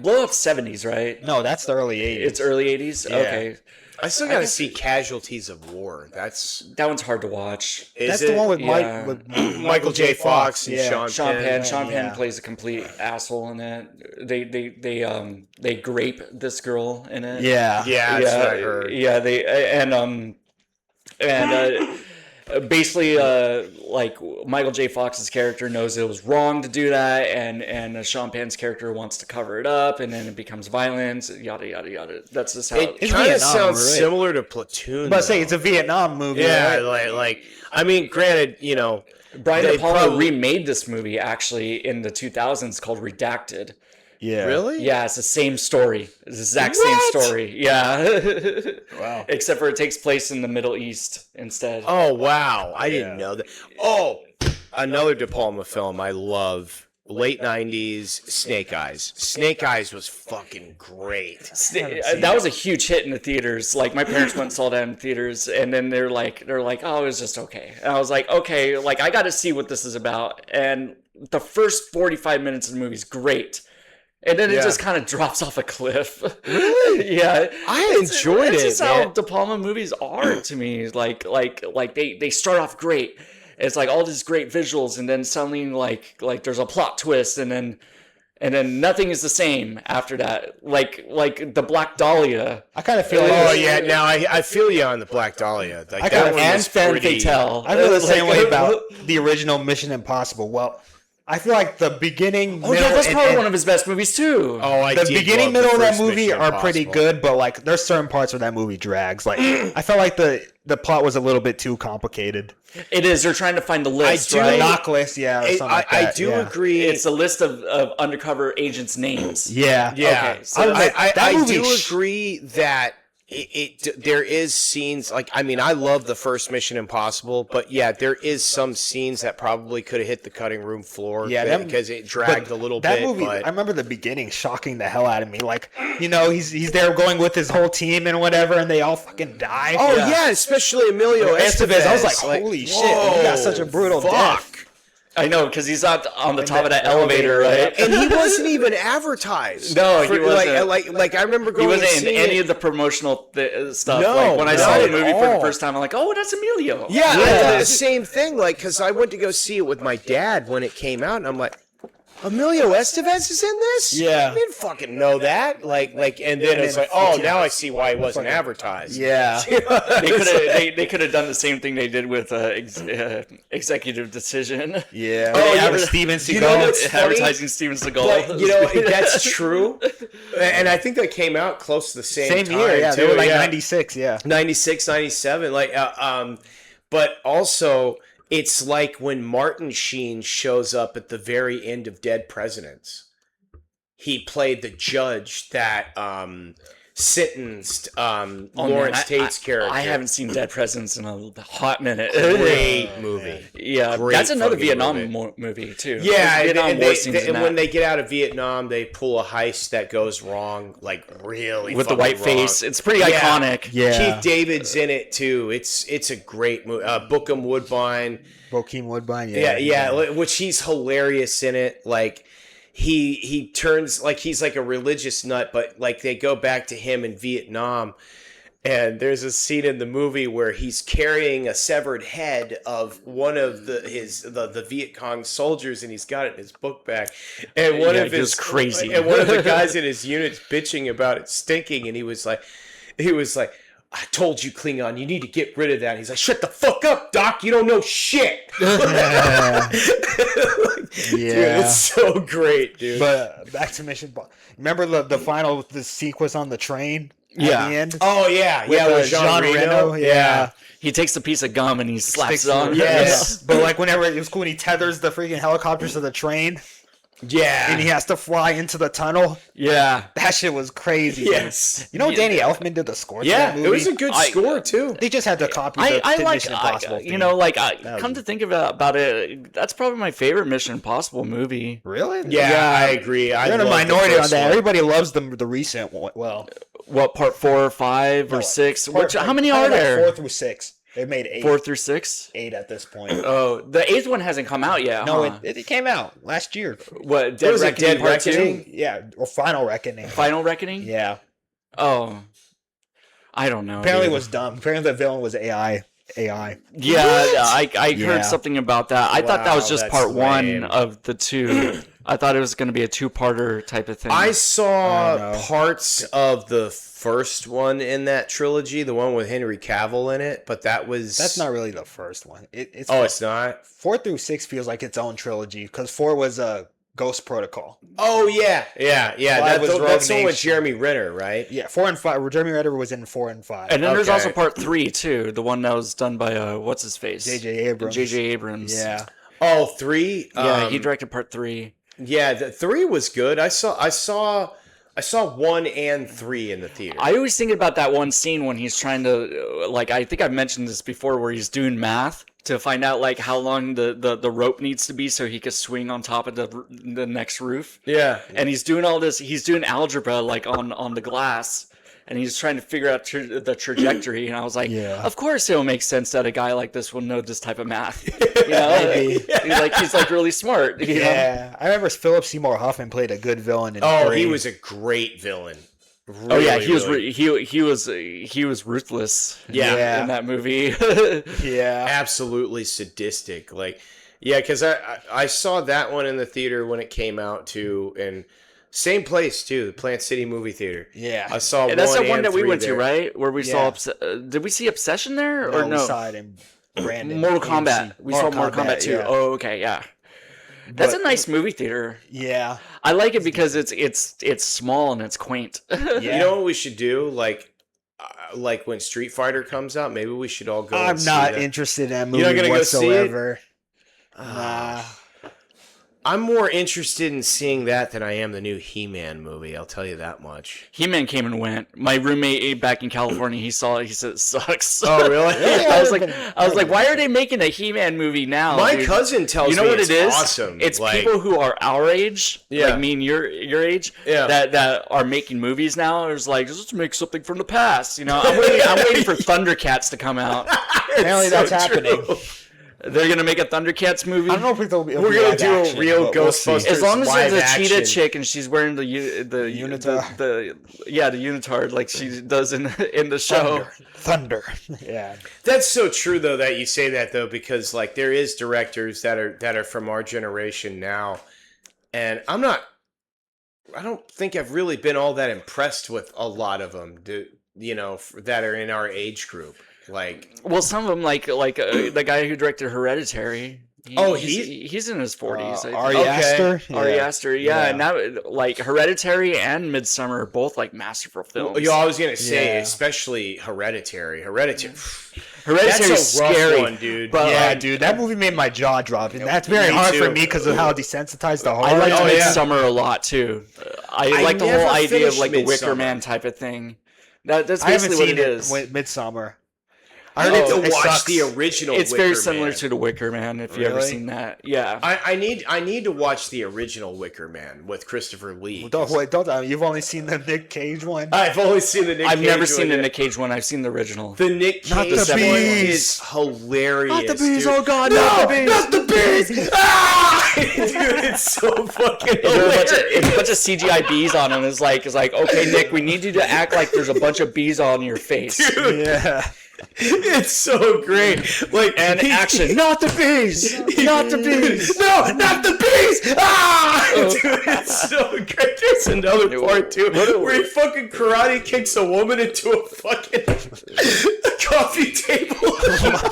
Blowout's '70s, right? No, that's the early '80s. It's early '80s. Yeah. Okay. I still got to see Casualties of War. That one's hard to watch. That's the one with Michael J. Fox and Sean Penn. Sean Penn plays a complete asshole in it. They grape this girl in it. Yeah, that's what I heard. Yeah, basically, like Michael J. Fox's character knows it was wrong to do that, and Sean Penn's character wants to cover it up, and then it becomes violence. Yada yada yada. That's just how it kind of sounds similar to Platoon. But say it's a Vietnam movie. Yeah, right? like I mean, granted, you know, Brian De Palma remade this movie actually in the 2000s called Redacted. Yeah. Really? Yeah, it's the same story. It's the exact same story. Yeah. Wow. Except for it takes place in the Middle East instead. Oh, wow. I didn't know that. Oh, another De Palma film I love. Late 90s, Snake Eyes. Snake Eyes was fucking great. That was a huge hit in the theaters. Like, my parents went and saw that in theaters, and then they're like, oh, it was just okay. And I was like, okay, like, I got to see what this is about. And the first 45 minutes of the movie is great. And then it just kind of drops off a cliff. Really? Yeah. I enjoyed it. That's just how De Palma movies are to me. Like they start off great. It's like all these great visuals, and then suddenly like there's a plot twist, and then nothing is the same after that. Like the Black Dahlia. I kind of feel. Oh yeah, now I feel you on the Black Dahlia. Like, and Femme Fatale. I feel the same way about the original Mission Impossible. Well, I feel like the beginning. Oh yeah, that's probably one of his best movies too. Oh, the beginning, middle of that movie are pretty good, but like there's certain parts where that movie drags. Like I felt like the plot was a little bit too complicated. It is. They're trying to find the list, right? Knock list, or something like that. I do agree. It's a list of undercover agents' names. Yeah. Okay. So I do agree that there is scenes like, I mean, I love the first Mission Impossible, but yeah, there is some scenes that probably could have hit the cutting room floor because it dragged a little bit. That movie, I remember the beginning shocking the hell out of me. Like, you know, he's there going with his whole team and whatever, and they all fucking die. Oh yeah, especially Emilio Estevez. I was like, holy shit, he got such a brutal death. I know, because he's not on the top of that elevator, right? And he wasn't even advertised. No, he wasn't. Like I remember going. He wasn't in any of the promotional stuff. No, like, when I saw the movie for the all. first time, I'm like, oh, that's Emilio. Yeah, I thought the same thing. Like, because I went to go see it with my dad when it came out, and I'm like, Emilio Estevez is in this? Yeah. I didn't fucking know that. Like, and then it's like, oh, now I see why he wasn't advertised. Yeah. They could have done the same thing they did with Executive Decision. Yeah. Oh, Steven Seagal. You know what's funny? Advertising Steven Seagal. But, you know, that's true. And I think that came out close to the same time, year, yeah. too. They were like 96, yeah. 96, 97. Like, but also, it's like when Martin Sheen shows up at the very end of Dead Presidents. He played the judge that sentenced Lawrence Tate's character. I haven't seen Dead Presidents in a hot minute. Great movie. Yeah, Great that's another fucking Vietnam movie too. Yeah, Vietnam War scenes in and that. when they get out of Vietnam, they pull a heist that goes wrong, like really with the white fucking wrong. face, it's pretty iconic. Yeah. Keith David's in it too. It's a great movie. Bokeem Woodbine. Bokeem Woodbine. Yeah, which he's hilarious in it. Like he turns like he's like a religious nut, but like they go back to him in Vietnam. And there's a scene in the movie where he's carrying a severed head of one of the Viet Cong soldiers, and he's got it in his book bag. And one of his crazy. And one of the guys in his unit's bitching about it stinking, and he was like, I told you, Klingon, you need to get rid of that. And he's like, shut the fuck up, Doc. You don't know shit. Yeah. Dude, it's so great, dude. But back to Mission. Remember the final sequence on the train at the end? Oh yeah, With Jean Reno. Yeah. He takes a piece of gum and he slaps Sticks it on. Yes. But like whenever it was cool when he tethers the freaking helicopters to the train Yeah. and he has to fly into the tunnel. Yeah. That shit was crazy. Yes. Dude. You know Danny Elfman did the score to Yeah, that movie? it was a good score too. They just had to copy I the like, Mission Impossible theme. come to think about it, that's probably my favorite Mission Impossible movie. Really? Yeah, I agree. You're in a minority on that. Everybody loves the recent one. Well, What, part 4 or 5 or 6? How many are there? 4 through 6. They made 8. 4 through 6? 8 at this point. Oh, the 8th one hasn't come out yet. No, huh? it came out last year. What, Dead was it, Reckoning Dead Part 2? Reckoning? Yeah, or Final Reckoning. Final Reckoning? Yeah. Oh. I don't know. Apparently it dude. was dumb. Apparently the villain was AI. Yeah, I Yeah. heard something about that. I thought that was Wow, just that's part lame. 1 of the 2. I thought it was going to be a 2-parter type of thing. I I saw don't know. parts of the first one in that trilogy, the one with Henry Cavill in it, but That's not really the first one. It's Oh, it's not? 4 through 6 feels like its own trilogy because 4 was a Ghost Protocol. Oh, yeah. Five That, was Rogue that's the one with Nation. Jeremy Renner, right? Yeah, 4 and 5. Jeremy Renner was in 4 and 5. and then there's Okay. also part 3 too, the one that was done by what's his face? J.J. Abrams. J.J. Abrams. Yeah. Oh, 3? Yeah, he directed part 3. Yeah, the 3 was good. I saw 1 and 3 in the theater. I always think about that one scene when he's trying to, like, I think I've mentioned this before, where he's doing math to find out like how long the rope needs to be so he could swing on top of the next roof. Yeah. And he's doing all this. He's doing algebra like on the glass, and he's trying to figure out the trajectory. And I was like, Yeah. of course it'll make sense that a guy like this will know this type of math. You know, he's like really smart. You know? Yeah. I remember Philip Seymour Hoffman played a good villain in Oh, 3. he was a great villain. Oh yeah, Really, he was ruthless. Yeah. In that movie. Yeah. absolutely sadistic. Like, yeah, because I saw that one in the theater when it came out too, and same place too, the Plant City movie theater. Yeah. I saw And that's the one and that we 3 went there. to, right? Where we Yeah. saw. Did we see Obsession there or We no? saw it in Brandon. Mortal AMC. Kombat. We saw Mortal Kombat too. Yeah. Oh, okay, yeah. That's But- a nice movie theater. Yeah. I like it because it's small and it's quaint. Yeah. You know what we should do? Like when Street Fighter comes out, maybe we should all go. I'm and see not that. interested in that movie You're not gonna go see it? whatsoever. Nah. I'm more interested in seeing that than I am the new He-Man movie. I'll tell you that much. He-Man came and went. My roommate back in California, he saw it. He said it sucks. Oh, really? I was like, why are they making a He-Man movie now? My dude? cousin tells You know me what it's it is? awesome. It's Like, people who are our age, Yeah. like me and your age, Yeah. that are making movies now. It's like, let's make something from the past. You know, I'm waiting for Thundercats to come out. Apparently that's happening. They're gonna make a Thundercats movie. I don't know if it'll be. We're gonna do a real Ghostbusters. As long as live there's a cheetah action. chick and she's wearing the Unitard. the unitard like she does in the show. Thunder. Yeah. That's so true though that you say that though, because like there is directors that are from our generation now, and I don't think I've really been all that impressed with a lot of them. That are in our age group. Like, Well, some of them like the guy who directed Hereditary. He's in his 40s. I think. Ari Okay. Aster. Ari Aster, yeah, Yeah. and now like Hereditary and Midsummer are both like masterful films. I was gonna say, Yeah. especially Hereditary. Hereditary. Hereditary is That's a rough scary, one, dude. but Yeah, like, dude, that movie made my jaw drop, and that's very Me hard too. for me because of how desensitized the horror. I like Oh, yeah. Midsummer a lot too. I like the never whole idea of finished like the Wicker Midsommar. Man type of thing. That's I haven't basically what seen it is. Midsummer. I need to it watch sucks. the original. It's Wicker very similar Man. to The Wicker Man, if you've ever Really? seen that. Yeah. I need to watch the original Wicker Man with Christopher Lee. Don't you've only seen the Nick Cage one? I've only seen the Nick. I've Cage never seen the one. Nick Cage one. I've seen the original. The Nick Cage Not the one bees. is hilarious. Not the bees, dude. oh God, No, not the bees. not the bees. Ah! Dude, it's so fucking hilarious. It's a bunch of CGI bees on him. It's like, okay, Nick, we need you to act like there's a bunch of bees on your face. Dude, Yeah. it's so great. Like And action, not the bees, not the bees. No, not the bees! Ah! Dude, it's so great. There's another part too where he fucking karate kicks a woman into a fucking coffee table.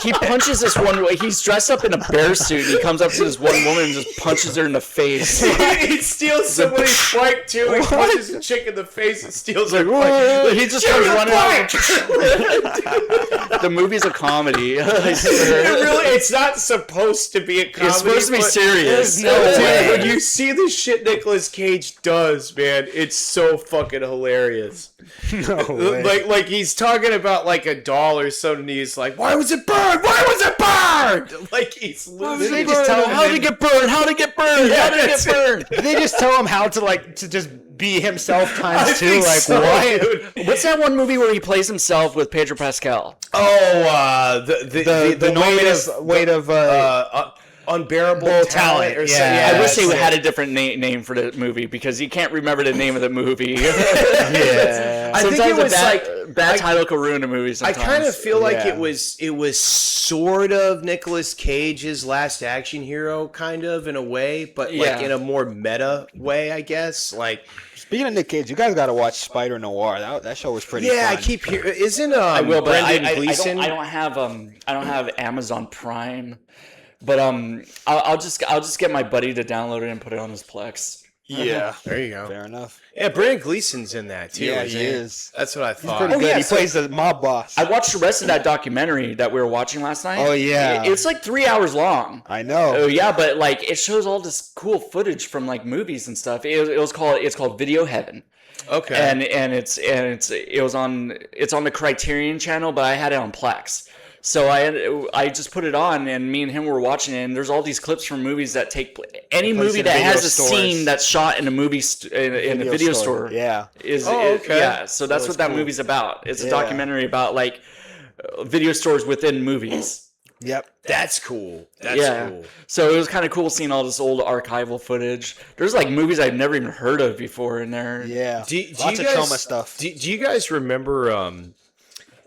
He punches this one. He's dressed up in a bear suit. He comes up to this one woman and just punches her in the face. He steals somebody's bike too. He punches a chick in the face and steals her bike. Whoa, he just Give comes me the running out. bike! The movie's a comedy. It's not supposed to be a comedy. It's supposed to be but- serious. Dude, No way. when you see the shit Nicolas Cage does, man, it's so fucking hilarious. No way. Like he's talking about like a doll or something. He's like, "Why was it burned? Why was it burned?" Like he's losing. They just tell him How did it get burned? How did it get burned? Yeah, How did it that's get burned? They just tell him how to just be himself I times two. think Like so, what? dude. What's that one movie where he plays himself with Pedro Pascal? Oh, The weight of unbearable talent, talent or yeah. something. I wish that's they it. had a different name for the movie because you can't remember the name of the movie. yeah. I think Sometimes it was bad title can ruin a movie. I Sometimes. kind of feel like Yeah. it was sort of Nicolas Cage's last action hero, kind of in a way, but like Yeah. in a more meta way, I guess. Like, Speaking of Nick Cage, you guys got to watch Spider Noir. That show was pretty yeah, fun. I keep hearing. Isn't I will, but Brendan Gleeson? I don't have Amazon Prime, but I'll just get my buddy to download it and put it on his Plex. Yeah. There you go. Fair enough. Yeah, Brendan Gleeson's in that too. Yeah, isn't he is. That's what I thought. Pretty good. yeah, he so- plays the mob boss. I watched the rest of that documentary that we were watching last night. Oh, yeah. It's like 3 hours long. I know. Oh yeah, but like it shows all this cool footage from like movies and stuff. It's called Video Heaven. Okay. And it's on the Criterion channel, but I had it on Plex. So I just put it on, and me and him were watching it. And there's all these clips from movies that take any It plays movie in that video has a stores. scene that's shot in a movie in a video store. Yeah. okay. Yeah. So that's it's what that cool. movie's about. It's a Yeah. documentary about like video stores within movies. Yep. That's cool. That's Yeah. cool. So it was kind of cool seeing all this old archival footage. There's like movies I've never even heard of before in there. Yeah. Do Lots you of guys, trauma stuff. Do you guys remember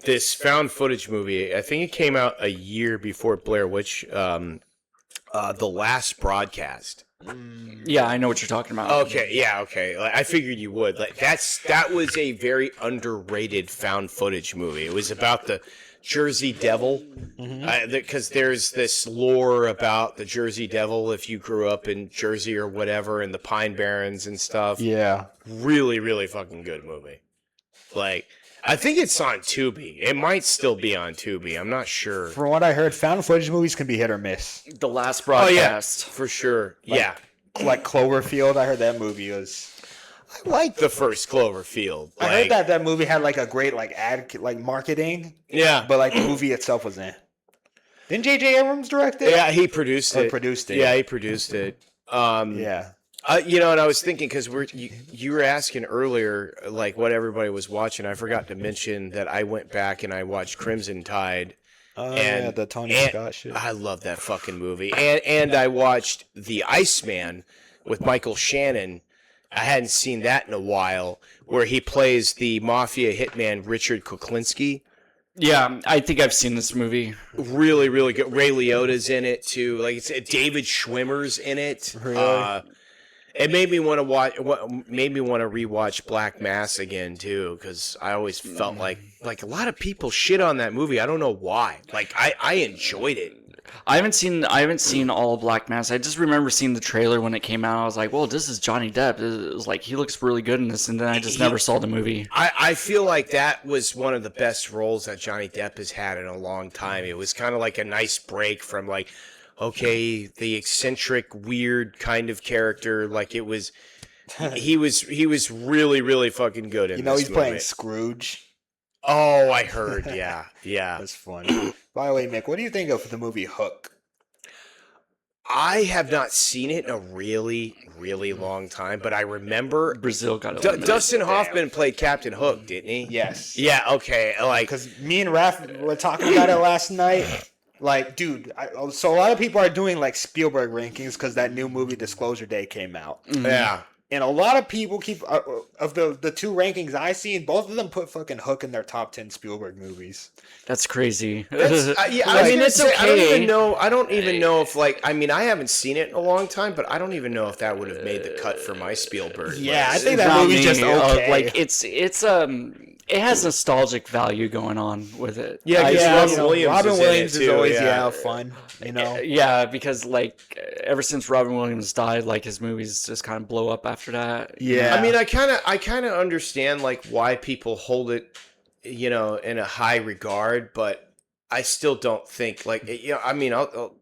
this found footage movie? I think it came out a year before Blair Witch, The Last Broadcast. Yeah, I know what you're talking about. Okay, yeah, okay. Like, I figured you would. Like that was a very underrated found footage movie. It was about the Jersey Devil, because there's this lore about the Jersey Devil if you grew up in Jersey or whatever, and the Pine Barrens and stuff. Yeah. Really, really fucking good movie. Like, I think it's on Tubi. It might still be on Tubi. I'm not sure. From what I heard, found footage movies can be hit or miss. The Last Oh yeah, Broadcast. for sure. Yeah, Like Cloverfield, I heard that movie was. I like the first Cloverfield. I heard that movie had like a great like ad like marketing, Yeah, but like the movie itself was in. Didn't J.J. Abrams direct it? yeah, he produced Or it. produced it. Yeah, he produced it. Yeah. You know, and I was thinking because you were asking earlier, like what everybody was watching. I forgot to mention that I went back and I watched Crimson Tide. Oh And- yeah, the Tony and- Scott shit. I love that fucking movie. And I watched The Iceman with Michael Shannon. I hadn't seen that in a while, where he plays the mafia hitman Richard Kuklinski. Yeah, I think I've seen this movie. Really, really good. Ray Liotta's in it too. Like it's David Schwimmer's in it. Really? It made me want to rewatch Black Mass again too, because I always felt like a lot of people shit on that movie. I don't know why. Like I enjoyed it. I haven't seen all of Black Mass. I just remember seeing the trailer when it came out. I was like, well, this is Johnny Depp. It was like, he looks really good in this. And then I just never saw the movie. I feel like that was one of the best roles that Johnny Depp has had in a long time. It was kind of like a nice break from like, okay, the eccentric, weird kind of character. Like it was, he was really, really fucking good in You know this he's playing movie. Scrooge. Oh, I heard. Yeah, yeah. That's funny. By the way, Mick, what do you think of the movie Hook? I have not seen it in a really, really long time, but I remember Brazil got eliminated. Dustin Hoffman played Captain Hook, didn't he? Yes. Yeah. Okay. Like, Because me and Raph were talking about it last night. Like, dude, so a lot of people are doing like Spielberg rankings because that new movie Disclosure Day came out. yeah. And a lot of people keep of the two rankings I seen, both of them put fucking Hook in their top 10 Spielberg movies. That's crazy. Yeah, I mean, it's it's okay. I don't okay. even know. I don't even know if like. I mean, I haven't seen it in a long time, but I don't even know if that would have made the cut for my Spielberg. Yeah, I list. think that Not movie's me. just okay. Like it's it has nostalgic value going on with it. Yeah, I- 'cause yeah, Robin you know, Williams Robin is in it Williams is too, always yeah. fun. You know. Yeah, because like ever since Robin Williams died, like his movies just kind of blow up after that. Yeah. I mean, I kind of understand like why people hold it, you know, in a high regard, but I still don't think like you know. I mean,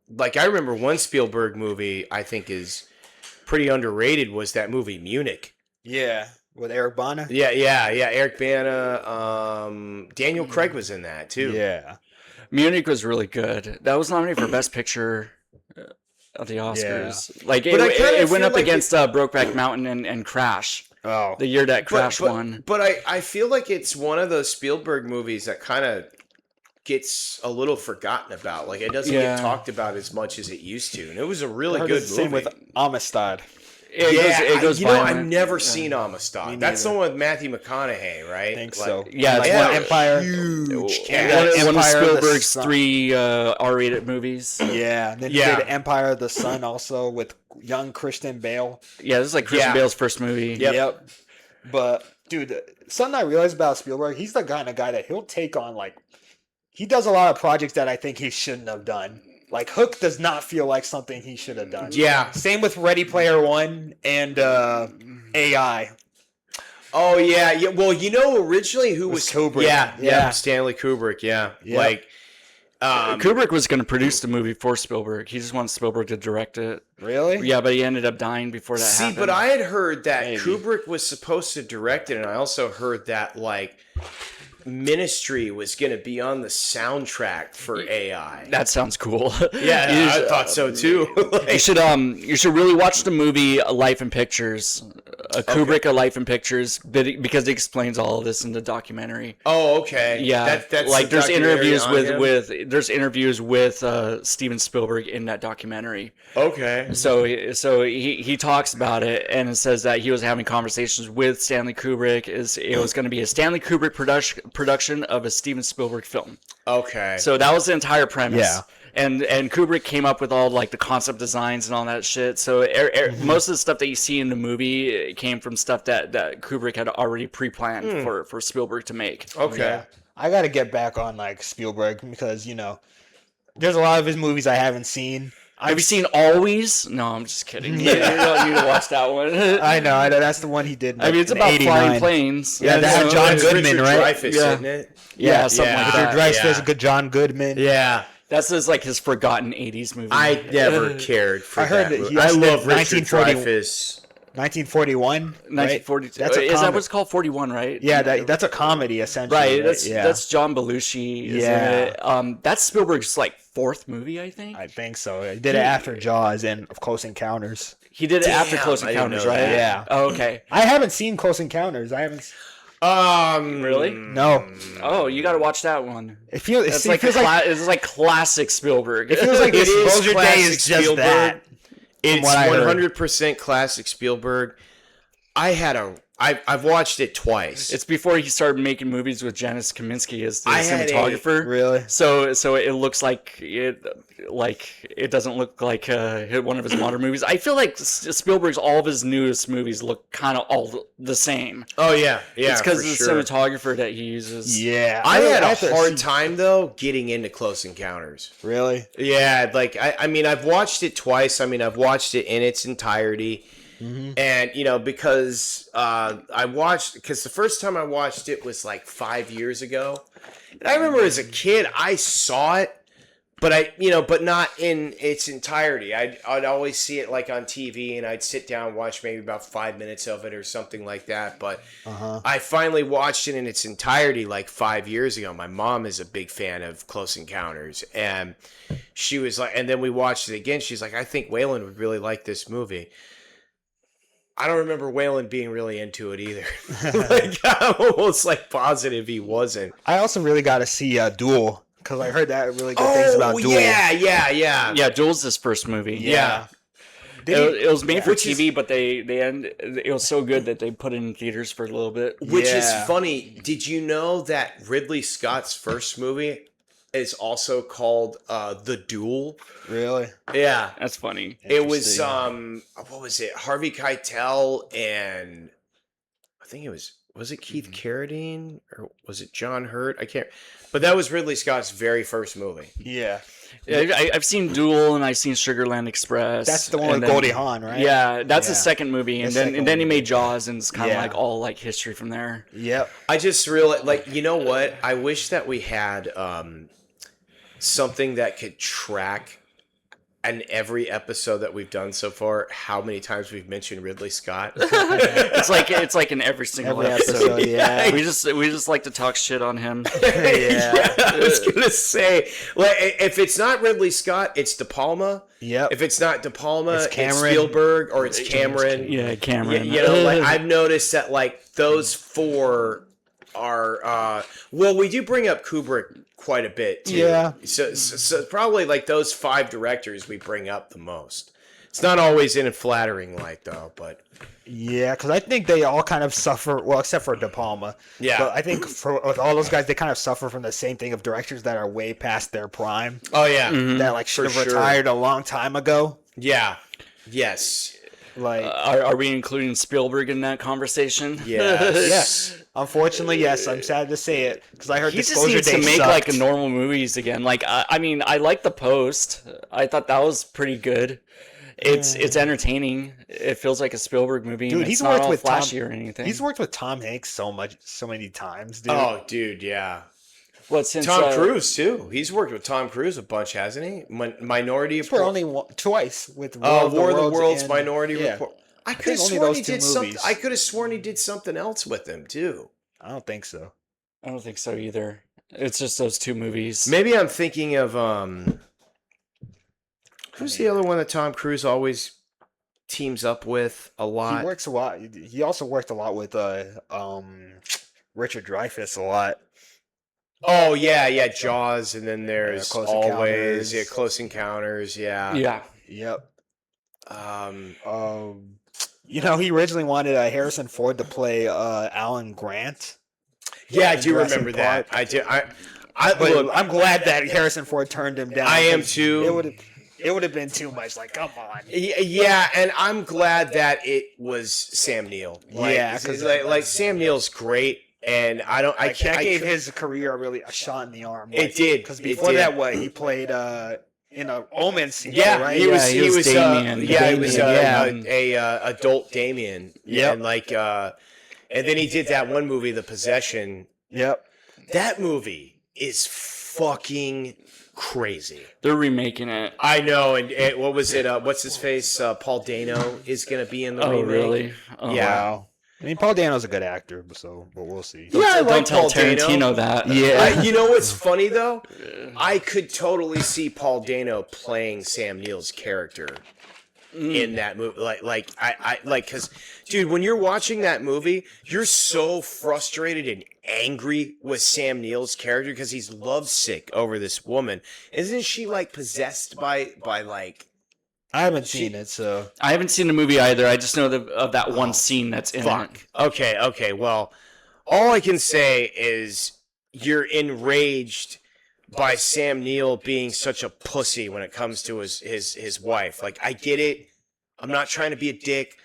like I remember one Spielberg movie I think is pretty underrated was that movie Munich. Yeah, with Eric Bana. Yeah. Eric Bana, Daniel Craig was in that too. Yeah. Munich was really good. That was nominated for Best Picture of the Oscars. Like But I kinda it went feel up like against Brokeback Mountain and Crash. Oh. The year that Crash won. But I feel like it's one of those Spielberg movies that kind of gets a little forgotten about. Like it doesn't Yeah. get talked about as much as it used to, and it was a really I heard good it's the same movie. with Amistad. It goes you know, violent. I've never seen Amistad. Me That's the neither. one with Matthew McConaughey, right? I think so. Yeah, like it's one one- Empire. Huge Yeah, cast. one of Empire of the Spielberg's Sun. 3 R-rated movies. Yeah, and then he Yeah. did Empire of the Sun also with young Christian Bale. Yeah, this is like Christian Yeah. Bale's first movie. Yep. But dude, something I realized about Spielberg, he's the kind of guy that he'll take on like he does a lot of projects that I think he shouldn't have done. Like Hook does not feel like something he should have done. Yeah. Same with Ready Player One and AI. Oh yeah. Well, you know, originally who was Kubrick. Yeah, Yeah. Stanley Kubrick. Yeah, Yeah. like. Kubrick was going to produce the movie for Spielberg. He just wanted Spielberg to direct it. Really? Yeah, but he ended up dying before that See, happened. but I had heard that Maybe. Kubrick was supposed to direct it, and I also heard that like Ministry was going to be on the soundtrack for AI. That sounds cool. Yeah, You I should- thought so too. you should really watch the movie Life in Pictures. Kubrick, A Life in Pictures, because it explains all of this in the documentary. Oh, okay. Yeah, that's like the there's documentary interviews on with Steven Spielberg in that documentary. Okay. So he talks about it, and it says that he was having conversations with Stanley Kubrick. It was going to be a Stanley Kubrick production of a Steven Spielberg film. Okay. So that was the entire premise. Yeah. And Kubrick came up with all like the concept designs and all that shit. So most of the stuff that you see in the movie came from stuff that Kubrick had already pre-planned for Spielberg to make. Okay. Yeah. I got to get back on like Spielberg because there's a lot of his movies I haven't seen. Have you seen Always? No, I'm just kidding. You don't need to watch that one. I know. That's the one he did. I mean, it's in about 89. flying planes. Yeah, that had John It's Goodman, Richard right? Dreyfuss, Yeah. isn't it? Yeah, something yeah. like Richard that. Dreyfuss, Yeah. good John Goodman. Yeah. That's his forgotten 80s movie. I never cared for I heard that. that he I also love did Richard 1940 Dreyfuss. 1941. 1942. That's a Is that comic. what's called 41, right? Yeah, that's a comedy essentially. Right, that's yeah. that's John Belushi. Is Yeah. in it. That's Spielberg's like 4th movie, I think. I think so. He did it after Jaws and of Close Encounters. He did it after Damn, Close I didn't Encounters, know right? that. Yeah. Oh, okay. I haven't seen Close Encounters. I haven't. Really? No. Oh, you got to watch that one. It feels. That's It like feels like. it's like classic Spielberg. It feels like It is Disclosure Day classic is just Spielberg. that. It's what I heard. 100% classic Spielberg. I've watched it twice. It's before he started making movies with Janusz Kaminski as the I had cinematographer. Really? So it looks like it doesn't look like one of his modern movies. I feel like Spielberg's all of his newest movies look kind of all the same. Oh yeah, yeah. It's because for of the sure. cinematographer that he uses. Yeah. I had a have to hard see- time though getting into Close Encounters. Really? Yeah, like I mean, I've watched it twice. I mean, I've watched it in its entirety, and because because the first time I watched it was like 5 years ago, and I remember as a kid I saw it, but not in its entirety. I'd always see it like on TV, and I'd sit down and watch maybe about 5 minutes of it or something like that. But I finally watched it in its entirety like 5 years ago. My mom is a big fan of Close Encounters, and she was like, and then we watched it again. She's like, I think Waylon would really like this movie. I don't remember Waylon being really into it either. Like, I'm almost like positive he wasn't. I also really got to see Duel, because I heard that really good things about Duel. Yeah, Duel's his first movie. Yeah. It was made for TV, but it was so good that they put it in theaters for a little bit. Which is funny. Did you know that Ridley Scott's first movie is also called The Duel? Really? Yeah. That's funny. It was, what was it? Harvey Keitel and I think it was it Keith Carradine or was it John Hurt? I can't. But that was Ridley Scott's very first movie. Yeah. I've seen Duel and I've seen Sugarland Express. That's the one with Goldie Hawn, right? Yeah, that's his second movie, and then he made Jaws, and it's kind of like all like history from there. Yep. I just realized, like, you know what? I wish that we had something that could track in every episode that we've done so far how many times we've mentioned Ridley Scott. It's like in every single episode. Yeah. We just like to talk shit on him. Yeah. I was gonna say, like, if it's not Ridley Scott, it's DePalma. Yep. If it's not DePalma, it's Spielberg or it's Cameron. Yeah, Cameron. You know, like, I've noticed that like those four are well, we do bring up Kubrick quite a bit too. Yeah. So probably like those 5 directors we bring up the most. It's not always in a flattering light though, but yeah, because I think they all kind of suffer. Well, except for DePalma. Yeah. But I think with all those guys, they kind of suffer from the same thing of directors that are way past their prime. oh yeah, That like should have For sure. retired a long time ago. yeah, yes, Like Are we including Spielberg in that conversation? yes. unfortunately, yes. I'm sad to say it because I heard He just Disclosure needs Day to make sucked. like normal movies again. Like I mean, I like The Post. I thought that was pretty good. It's entertaining. It feels like a Spielberg movie. Dude, and he's it's not worked all with flashy or anything. He's worked with Tom Hanks so many times, dude. Oh, dude, yeah. What since Tom Cruise too. He's worked with Tom Cruise a bunch, hasn't he? Minority for Report. only twice with War of the Worlds, and- Minority yeah. Report. I could have only sworn those he two did something. movies. I could have sworn he did something else with them too. I don't think so. I don't think so either. It's just those 2 movies. Maybe I'm thinking of who's the other one that Tom Cruise always teams up with a lot? He works a lot. He also worked a lot with Richard Dreyfuss a lot. Oh yeah, Jaws, and then there's Close always Encounters. Close Encounters. Yeah. Yeah. Yep. Um. You know, he originally wanted Harrison Ford to play Alan Grant. Yeah, I do Jurassic remember that. Park. I do. But Look, I'm glad that Harrison Ford turned him down. I am because too. It would have been too much. Like, come on. Yeah, and I'm glad that it was Sam Neill. Like, Yeah, 'cause like Sam Neill's great, and I can't. That gave his career really a shot in the arm. It did, because it before did. that, what he played in a Omen sequel, Yeah, right? he was. he He was was. Damien. He was Damien. a adult Damien. Yep. And like, and then he did that one movie, The Possession. Yep. That movie is fucking crazy. They're remaking it. I know, and what was it? What's his face? Paul Dano is going to be in the Oh, remake. really? Oh, Yeah. Wow. I mean, Paul Dano's a good actor, but we'll see. Yeah, I Don't like tell Paul Dano. Tarantino that. Yeah. You know what's funny though? I could totally see Paul Dano playing Sam Neill's character in that movie. Like I because dude, when you're watching that movie, you're so frustrated and angry with Sam Neill's character because he's lovesick over this woman. Isn't she like possessed by like? I haven't seen it, so I haven't seen the movie either. I just know of that one scene that's in it. Okay. Well, all I can say is you're enraged by Sam Neill being such a pussy when it comes to his wife. Like, I get it. I'm not trying to be a dick.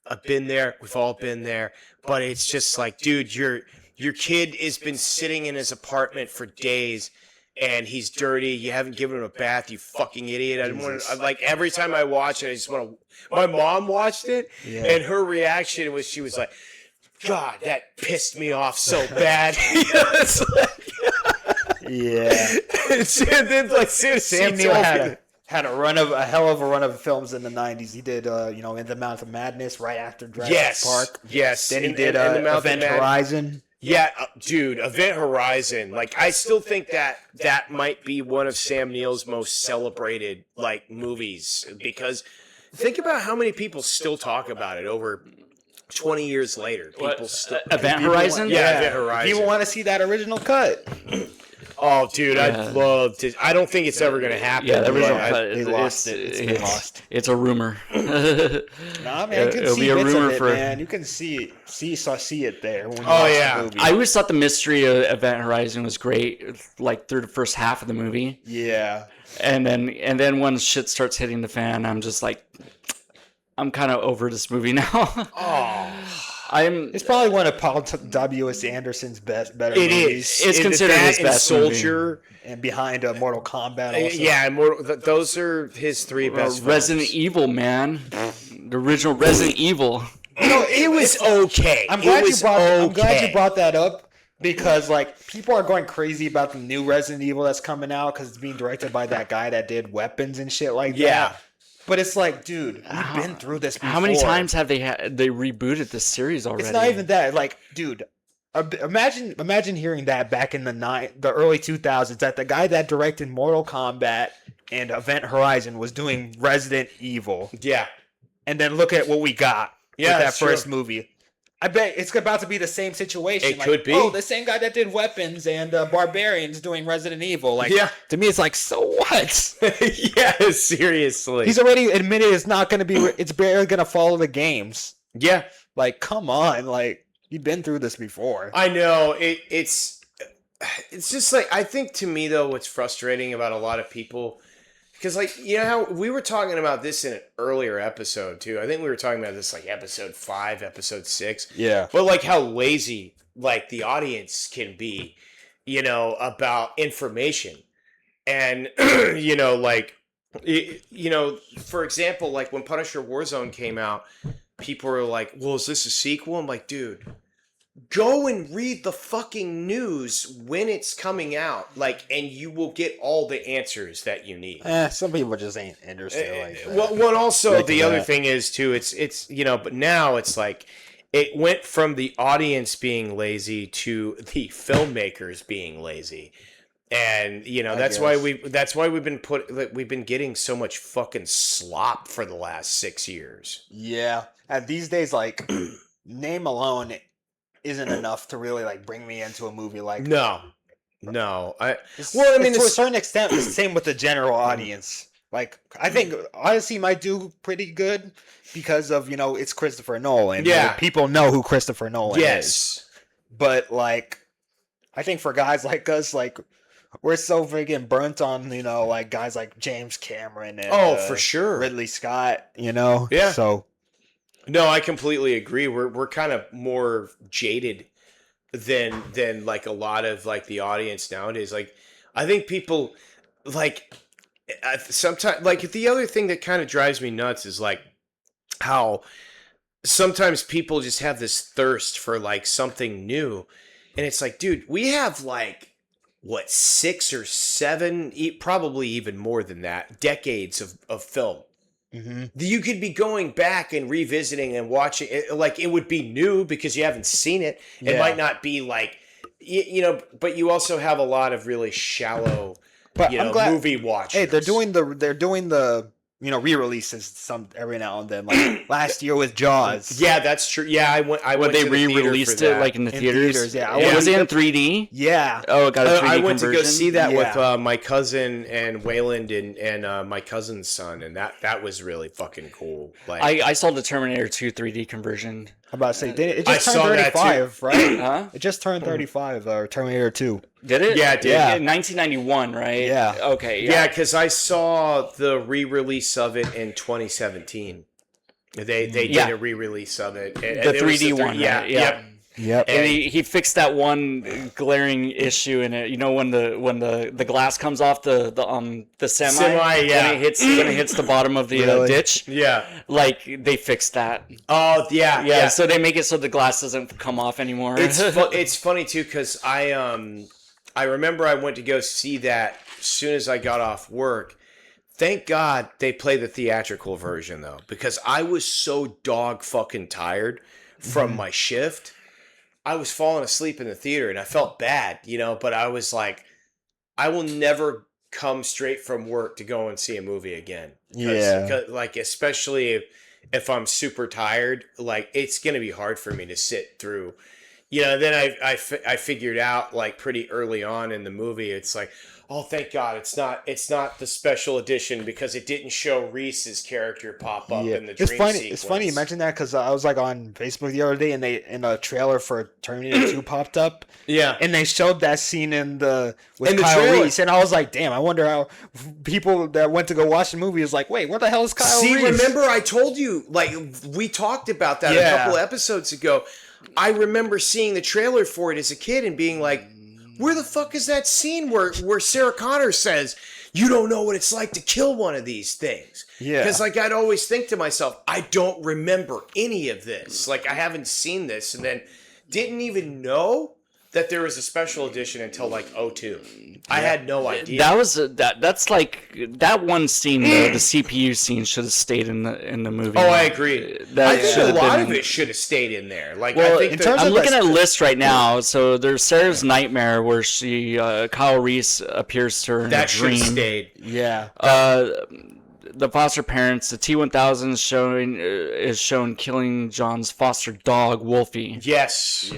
I've been there. We've all been there. But it's just like, dude, your kid has been sitting in his apartment for days. And he's dirty. You haven't given him a bath, you fucking idiot. I didn't want to, like, every time I watch it, I just want to. My mom watched it, and her reaction was, she was like, "God, that pissed me off so bad." It's like, Yeah. And then, like, Sam Neill had a hell of a run of films in the 90s. He did, In the Mouth of Madness right after Jurassic Park. Yes. Then he did Event Horizon. Yeah, dude, Event Horizon. Like, I still think that might be one of Sam Neill's most celebrated, like, movies. Because think about how many people still talk about it over 20 years later. People still... Event Horizon? Yeah, Event Horizon. People want to see that original cut. Oh, dude, I'd love to. I don't think it's ever going to happen. Yeah, the original but cut. They lost it. It's been lost. It's a rumor. Nah, man, you can It'll see be a bits rumor of it, for. man. You can see it there. When you Oh, watch yeah. the movie. I always thought the mystery of Event Horizon was great, like through the first half of the movie, Yeah. and then when shit starts hitting the fan, I'm just like, I'm kind of over this movie now. Oh, It's probably one of Paul W.S. Anderson's better it movies. is. It's considered his and best Soldier. And behind Mortal Kombat also. Yeah, those are his three best films. Resident Evil, man, the original Resident Evil. It was okay. I'm glad you brought that up because like people are going crazy about the new Resident Evil that's coming out because it's being directed by that guy that did Weapons and shit like that. Yeah. But it's like, dude, we've been through this before. How many times have they rebooted this series already? It's not even that. Like, dude, imagine hearing that back in the early 2000s that the guy that directed Mortal Kombat and Event Horizon was doing Resident Evil. Yeah. And then look at what we got with Yeah, that that's first true. movie. I bet it's about to be the same situation. It could be. Oh, the same guy that did Weapons and Barbarians doing Resident Evil. Like, Yeah. to me, it's like, so what? Yeah, seriously. He's already admitted it's not going to be. It's barely going to follow the games. Yeah. Like, come on, like you've been through this before. I know. It's just like, I think to me though, what's frustrating about a lot of people, because like, you know how we were talking about this in an earlier episode too. I think we were talking about this like episode 5, episode 6. Yeah. But like how lazy like the audience can be, about information. And, for example, like when Punisher Warzone came out, people were like, well, is this a sequel? I'm like, dude, go and read the fucking news when it's coming out, like, and you will get all the answers that you need. Some people just ain't interested like that. Well, and also Like the that. other thing is too, it's but now it's like it went from the audience being lazy to the filmmakers being lazy. And that's why we've been getting so much fucking slop for the last 6 years. Yeah. And these days, like, name alone isn't enough to really like bring me into a movie. Like, No. it's to a certain extent, it's the same with the general audience. Like, I think Odyssey might do pretty good because of it's Christopher Nolan. Yeah. Like, people know who Christopher Nolan is. Yes. But like, I think for guys like us, like, we're so freaking burnt on, like guys like James Cameron and For sure. Ridley Scott, Yeah. So No, I completely agree. We're kind of more jaded than like a lot of like the audience nowadays. Like, I think people like sometimes like the other thing that kind of drives me nuts is like how sometimes people just have this thirst for like something new, and it's like, dude, we have like 6 or 7, probably even more than that, decades of film. mm-hmm. You could be going back and revisiting and watching it, like it would be new because you haven't seen it. It Yeah. might not be like, but you also have a lot of really shallow, But I'm glad movie watchers. Hey, they're doing the re-releases some every now and then. Like last year with Jaws. Yeah, that's true. Yeah, I went They to the theater re-released for it that. like in the In theaters. theaters, yeah. Was it in 3D? Yeah. Oh, it got a 3D I went to conversion. go see that Yeah. with my cousin and Wayland and my cousin's son, and that was really fucking cool. Like, I saw the Terminator 2 3D conversion. I'm about to say, it I just saw turned that 35, right? Huh? It just turned 35, Terminator 2. Did it? Yeah, it did. Yeah. 1991, right? Yeah. Okay. yeah, because I saw the re-release of it in 2017. They did Yeah. a re-release of it. The 3D one, Yeah, right? yeah. Yep. And he fixed that one glaring issue in it. When the glass comes off the semi, yeah. when it hits the bottom of the Really? ditch, Yeah. like they fixed that. Oh, yeah. Yeah, so they make it so the glass doesn't come off anymore. It's funny too because I remember I went to go see that as soon as I got off work. Thank God they play the theatrical version though, because I was so dog fucking tired from my shift. I was falling asleep in the theater and I felt bad, but I was like, I will never come straight from work to go and see a movie again. Like, especially if I'm super tired, like, it's going to be hard for me to sit through. Then I figured out, like, pretty early on in the movie, it's like, oh, thank God, it's not the special edition because it didn't show Reese's character pop up in the dream sequence. It's funny you mentioned that because I was like on Facebook the other day and they in a trailer for Terminator 2 popped up. Yeah, and they showed that scene with Kyle trailer. Reese, and I was like, damn, I wonder how people that went to go watch the movie is like, wait, what the hell is Kyle Reese? Remember I told you, like, we talked about that a couple episodes ago. I remember seeing the trailer for it as a kid and being like, where the fuck is that scene where Sarah Connor says, you don't know what it's like to kill one of these things? Yeah. Because, like, I'd always think to myself, I don't remember any of this. Like, I haven't seen this. And then didn't even know that there was a special edition until, like, 2002. I had no idea. That's like, that one scene, the CPU scene should have stayed in the movie. Oh, I agree. I think a lot of it should have stayed in there. Like, well, I think I'm looking at a list right now. So there's Sarah's Nightmare where Kyle Reese appears to her in a dream. That should have stayed. Yeah. The foster parents, the T-1000 is shown killing John's foster dog, Wolfie. Yes.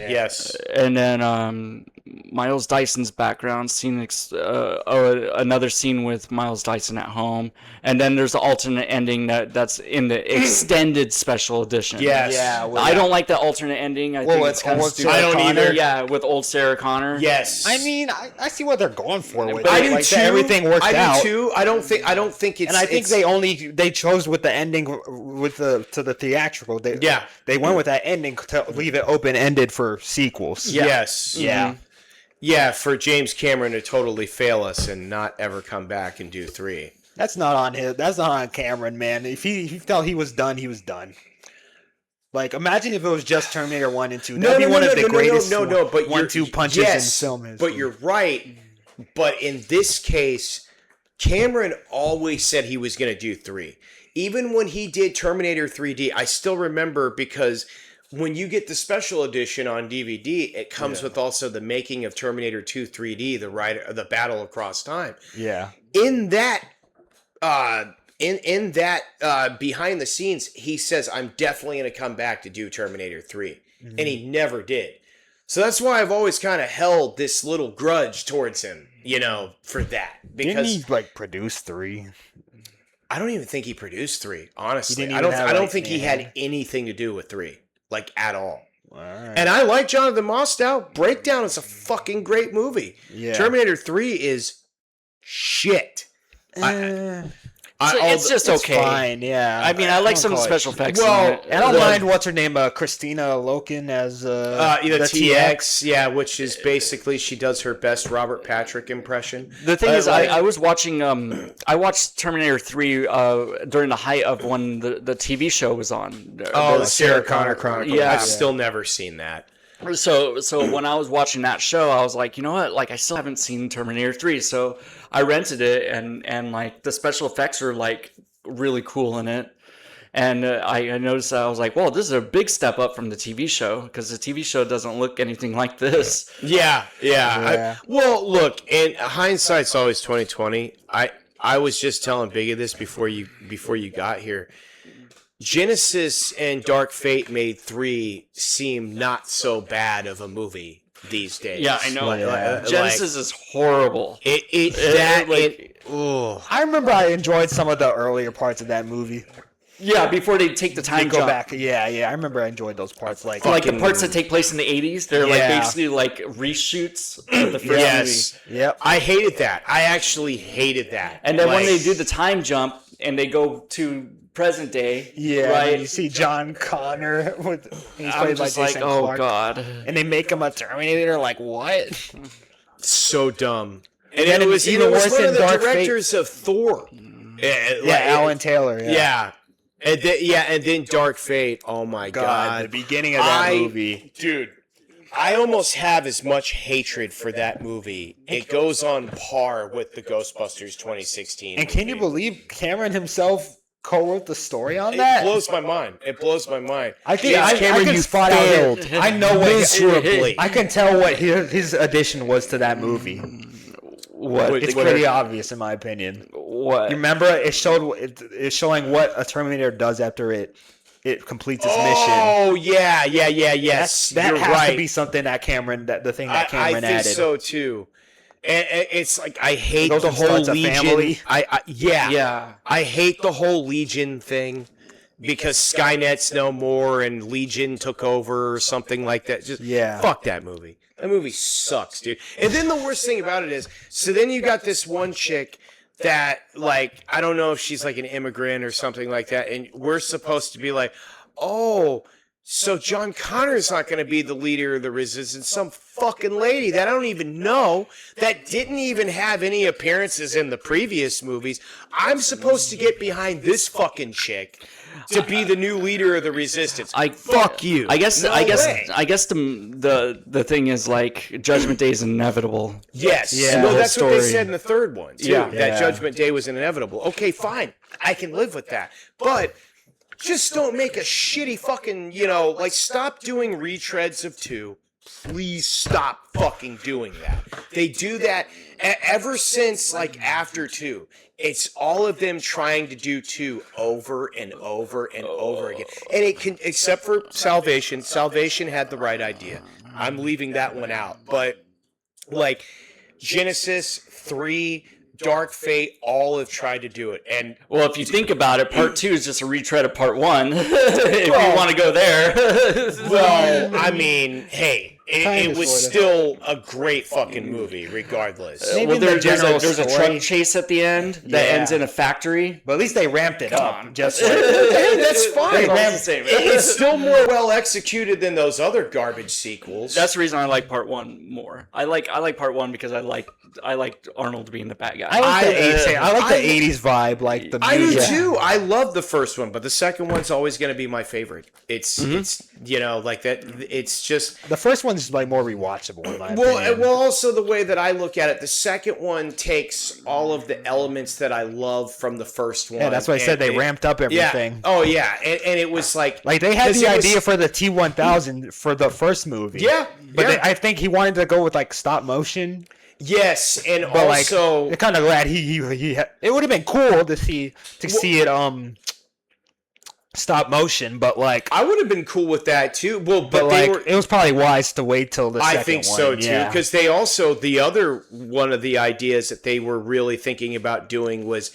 And then Miles Dyson's background scene, another scene with Miles Dyson at home, and then there's the alternate ending that's in the extended special edition. Yes. Yeah. Well, I don't like the alternate ending. I think it's kind of stupid. I don't either. Yeah, with old Sarah Connor. Yes. I mean, I see what they're going for with it. I do like, too. Everything worked out. I do too. I don't think it's. And I think they chose with the ending to the theatrical. They went with that ending to leave it open ended for sequels. Yeah. Yes. Yeah. Mm-hmm. Yeah, for James Cameron to totally fail us and not ever come back and do 3. That's not on him. That's not on Cameron, man. If he felt he was done, he was done. Like, imagine if it was just Terminator 1 and 2. That'd be one of the greatest but 1-2 punches in film. But you're right. But in this case, Cameron always said he was going to do 3. Even when he did Terminator 3D, I still remember because when you get the special edition on DVD, it comes with also the making of Terminator 2 3D, the Battle Across Time. Yeah. In that behind the scenes, he says, I'm definitely going to come back to do Terminator 3. Mm-hmm. And he never did. So that's why I've always kind of held this little grudge towards him, for that. Because didn't he, produce 3? I don't even think he produced 3, honestly. I don't think he had anything to do with 3, like, at all. Right. And I like Jonathan Mostow. Breakdown is a fucking great movie. Yeah. Terminator 3 is shit. It's just okay. Fine, yeah. I mean, I like some special effects. Well, I don't mind what's her name, Christina Loken as the TX, which is basically she does her best Robert Patrick impression. The thing is, I was watching. I watched Terminator 3 during the height of when the TV show was on. The Sarah Connor Chronicles. Yeah, I've still never seen that. So when I was watching that show, I was like, you know what? Like, I still haven't seen Terminator 3, so I rented it, and like the special effects are like really cool in it. And I noticed that I was like, well, this is a big step up from the TV show because the TV show doesn't look anything like this. Yeah. Well, look, and hindsight's always 20/20. I was just telling Biggy this before you got here. Genesis and Dark Fate made 3 seem not so bad of a movie these days. Yeah, I know. Genesis is horrible. I remember I enjoyed some of the earlier parts of that movie. Yeah, before they take the time go jump. back. Yeah, I remember I enjoyed those parts. Like the parts that take place in the 80s, they're like basically like reshoots of the first movie. Yep. I hated that. I actually hated that. And then when they do the time jump and they go to present day, right? You see John Connor he's played by Jason oh Clarke, god, and they make him a Terminator. Like what? So dumb. And then it was even worse one than of the Dark directors of Thor. Alan Taylor. Yeah. And then Dark Fate. Oh my god! The beginning of that movie, dude. I almost have as much hatred for that movie. It goes on par with the Ghostbusters 2016 And can you movie. believe Cameron himself co-wrote the story on It that? blows my mind. It blows my mind. I think James I Cameron, can you spot out failed it. I know what miserably. I can tell what his addition was to that movie. What? It's pretty obvious in my opinion. What? You remember it's showing what a Terminator does after it completes its mission. Oh yeah, yes. That You're has right. to be something that the thing that I Cameron think added. so too. And it's like I hate Goes the and whole starts a Legion. family. Yeah. I hate the whole Legion thing because Skynet's no more and Legion took over or something like that. Just fuck that movie. That movie sucks, dude. And then the worst thing about it is, so then you got this one chick that, like, I don't know if she's like an immigrant or something like that, and we're supposed to be like, oh, so John Connor's not going to be the leader of the resistance. Some fucking lady that I don't even know, that didn't even have any appearances in the previous movies. I'm supposed to get behind this fucking chick to be the new leader of the resistance. Fuck you. I guess No I guess way. I guess the thing is, like, Judgment Day is inevitable. Yes. Yeah. Well, The that's what they story. said in the third one, too. Yeah. That Judgment Day was inevitable. Okay, fine. I can live with that. But just don't make a shitty fucking, like, stop doing retreads of 2. Please stop fucking doing that. They do that ever since, like, after 2. It's all of them trying to do 2 over and over and over again. And it can, except for Salvation. Salvation had the right idea. I'm leaving that one out. But, like, Genesis, 3, Dark Fate, all have tried to do it. And Well, if you think about it, part 2 is just a retread of part 1. If you want to go there. well, I mean, hey, Kinda, it was sorta. still a great fucking movie, regardless. Maybe Well, in the there's general a story. truck chase at the end that Yeah. ends in a factory. But at least they ramped it up. on. Just like, Hey, that's fine. They ran the same. It's still more well executed than those other garbage sequels. That's the reason I like part 1 more. I like part 1 because I liked Arnold being the bad guy. I like the 80s. I like the I- 80s vibe, like the I do music. too. I love the first one, but the second one's always going to be my favorite. It's like that. It's just The first one's like more rewatchable in my well, opinion. well. Also, the way that I look at it, the second one takes all of the elements that I love from the first one. Yeah, that's why I said they ramped up everything. Yeah. Oh yeah, and it was like Like they had 'cause the it was- idea for the T-1000 for the first movie. Yeah, But yeah. I think he wanted to go with like stop motion. Yes, and But also like, they're kind of glad it would have been cool to see it stop motion, but like I would have been cool with that too. Well, but like they were. it was probably wise to wait till the second I think one. so too, yeah. because they also the other one of the ideas that they were really thinking about doing was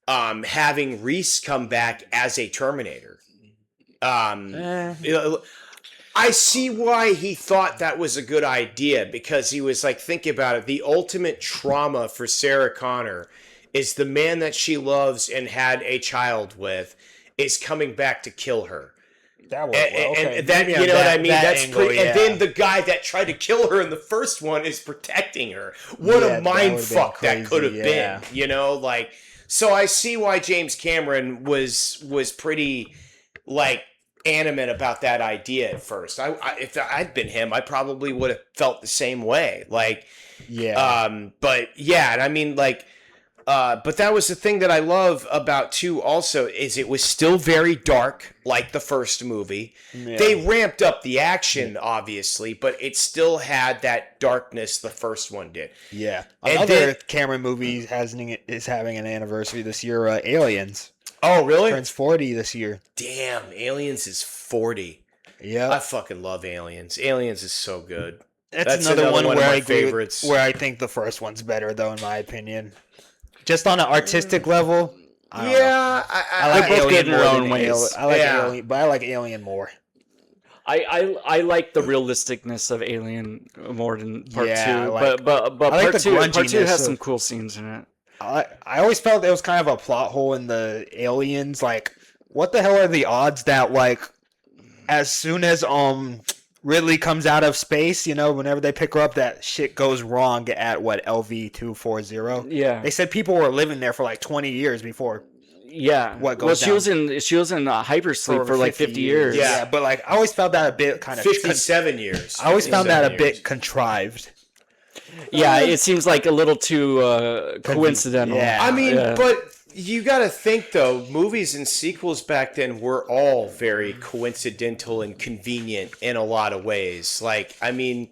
having Reese come back as a Terminator. I see why he thought that was a good idea, because he was like, think about it. The ultimate trauma for Sarah Connor is the man that she loves and had a child with is coming back to kill her. That worked well. Okay. And that, Maybe you on know what I mean? that That's angle, pretty. yeah. And then the guy that tried to kill her in the first one is protecting her. What Yeah, a that mind would've been fuck that could have crazy, been. yeah. You know, like, so I see why James Cameron was pretty like animate about that idea at first. If I'd been him, I probably would have felt the same way. Like, but yeah, and I mean, like. But that was the thing that I love about 2 also, is it was still very dark, like the first movie. Yeah. They ramped up the action, obviously, but it still had that darkness the first one did. Yeah. And Another then- Cameron movie is having an anniversary this year. Aliens Oh, really? turns 40 this year. Damn, Aliens is 40. Yeah. I fucking love Aliens. Aliens is so good. That's another one of where my I agree with- favorites. where I think the first one's better, though, in my opinion. Just on an artistic level. I don't know. Yeah, I like They're both Alien good in their more own than ways. I like Yeah. Alien, but I like Alien more. I like the realisticness of Alien more than part Yeah, 2, I like- but I like part the 2 grunginess has of- some cool scenes in it. I always felt there was kind of a plot hole in the Aliens. Like, what the hell are the odds that, like, as soon as Ridley comes out of space, whenever they pick her up, that shit goes wrong at LV-240. Yeah. They said people were living there for like 20 years before Yeah. What Well, goes she down. was in hypersleep for like 50 years. Yeah. Yeah, but like I always found that a bit kind of 57 years. I always found that a 57 bit years. contrived. Yeah, it seems like a little too coincidental. Yeah. I mean, Yeah. but you got to think though, movies and sequels back then were all very coincidental and convenient in a lot of ways. Like, I mean,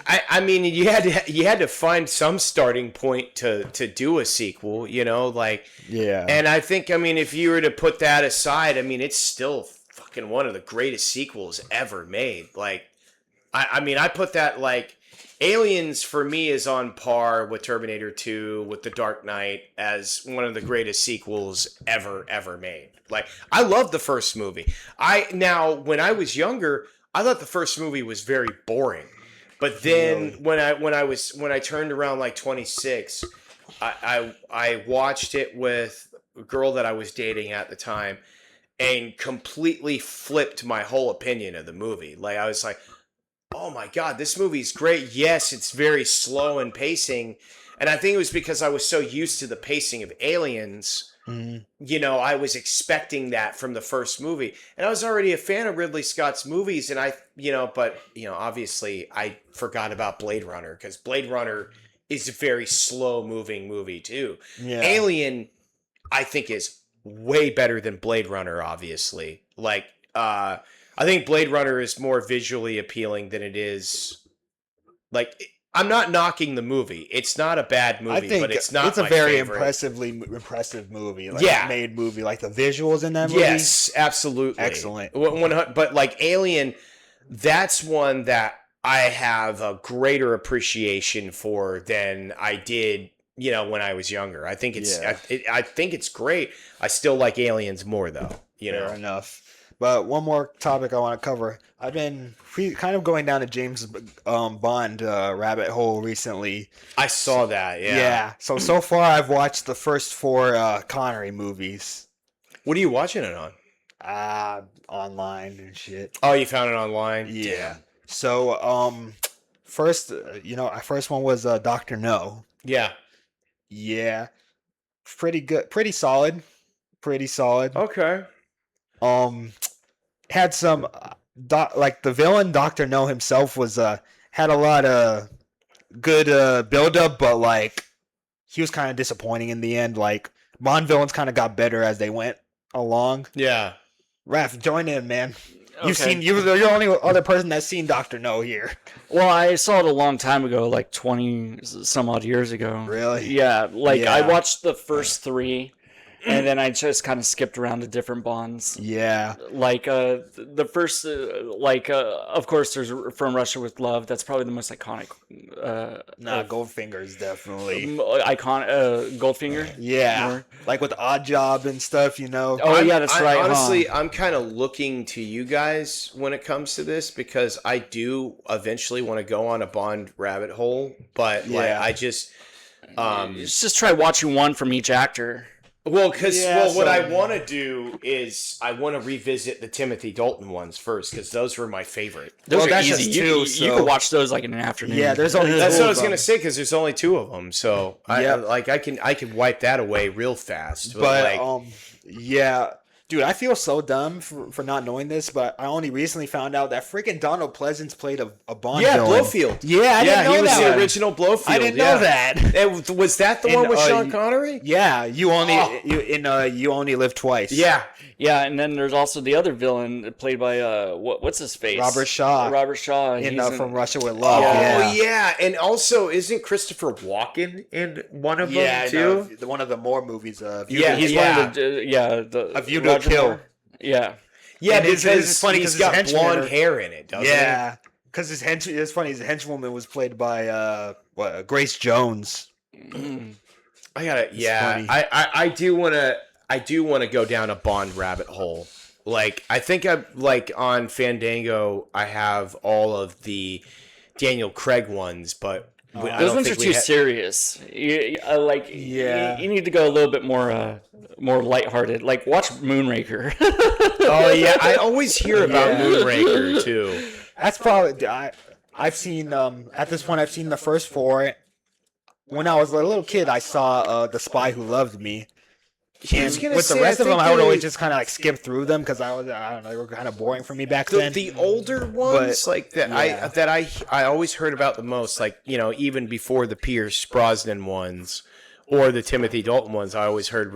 I mean, you had to find some starting point to do a sequel, you know, like, Yeah. and I think, I mean, if you were to put that aside, I mean, it's still fucking one of the greatest sequels ever made. Like, I mean, I put that like. Aliens for me is on par with Terminator 2, with The Dark Knight as one of the greatest sequels ever made. Like, I love the first movie. When I was younger, I thought the first movie was very boring. But then when I turned around like 26, I watched it with a girl that I was dating at the time and completely flipped my whole opinion of the movie. Like, I was like, oh my God, this movie's great. Yes, it's very slow in pacing. And I think it was because I was so used to the pacing of Aliens. Mm-hmm. You know, I was expecting that from the first movie. And I was already a fan of Ridley Scott's movies. And obviously I forgot about Blade Runner because Blade Runner is a very slow moving movie too. Yeah. Alien, I think, is way better than Blade Runner, obviously. Like, I think Blade Runner is more visually appealing than it is. Like, I'm not knocking the movie. It's not a bad movie, I think but it's not. It's a my very favorite. impressive movie. Like, Yeah. made movie. Like the visuals in that movie. Yes, absolutely, Excellent. But like Alien, that's one that I have a greater appreciation for than I did. You know, when I was younger. I think it's. Yeah. I think it's great. I still like Aliens more though. You know. Fair enough. But one more topic I want to cover. I've been kind of going down a James Bond rabbit hole recently. I saw that. Yeah. Yeah. So far I've watched the first 4 Connery movies. What are you watching it on? Online and shit. Oh, you found it online? Yeah. So first, first one was Dr. No. Yeah. Yeah. Pretty good. Pretty solid. Okay. Had some like the villain Dr. No himself was had a lot of good build up, but like he was kind of disappointing in the end. Like Bond villains kind of got better as they went along. Yeah. Raph, join in, man. Okay. You're the only other person that's seen Dr. No here. Well, I saw it a long time ago, like 20 some odd years ago. Really? Yeah, like Yeah. I watched the first 3, and then I just kind of skipped around to different Bonds. Yeah. Like the first, of course, there's From Russia with Love. That's probably the most iconic. Goldfinger's definitely. Goldfinger. Yeah. More. Like with Odd Job and stuff, you know. Oh yeah, that's right. Honestly, huh? I'm kind of looking to you guys when it comes to this because I do eventually want to go on a Bond rabbit hole, but like Yeah. I just Just try watching one from each actor. what so- I want to do is I want to revisit the Timothy Dalton ones first because those were my favorite. Those Well, are that's easy. just You, two, you so- could watch those like in an afternoon. Yeah, there's only That's two what I of was gonna them. say because there's only 2 of them, so Yeah. I can wipe that away real fast. But like, yeah, dude, I feel so dumb for not knowing this, but I only recently found out that freaking Donald Pleasance played a Bond yeah, villain. Blofeld. Yeah, I didn't know he was that the one. original Blofeld. I didn't yeah. know that. Was that the And, one with Sean you- Connery? Yeah, you only Oh. you only live twice. Yeah. Yeah, and then there's also the other villain played by what's his face? Robert Shaw. Robert Shaw. in He's From Russia with Love. Oh yeah. yeah, and also isn't Christopher Walken in one of Yeah, them too? one of the more movies. Yeah, He's yeah. one of the A View to Roger Kill. Moore. Yeah. Yeah, And it's because funny he's 'cause his got henchmen blonde are- hair in it, doesn't Yeah, because it's funny. His henchwoman was played by Grace Jones. he? I gotta. Yeah, funny. I do want to go down a Bond rabbit hole. Like I think I like on Fandango. I have all of the Daniel Craig ones, but I Those don't ones are think we too ha- serious. Yeah. You need to go a little bit more lighthearted. Like watch Moonraker. Oh yeah, I always hear about Yeah. Moonraker too. That's probably I've seen at this point I've seen the first 4. When I was a little kid, I saw The Spy Who Loved Me, And with the rest of them, I would always just kind of like skip through them because I don't know, they were kind of boring for me back then. The older ones, like that, I always heard about the most, like, you know, even before the Pierce Brosnan ones or the Timothy Dalton ones, I always heard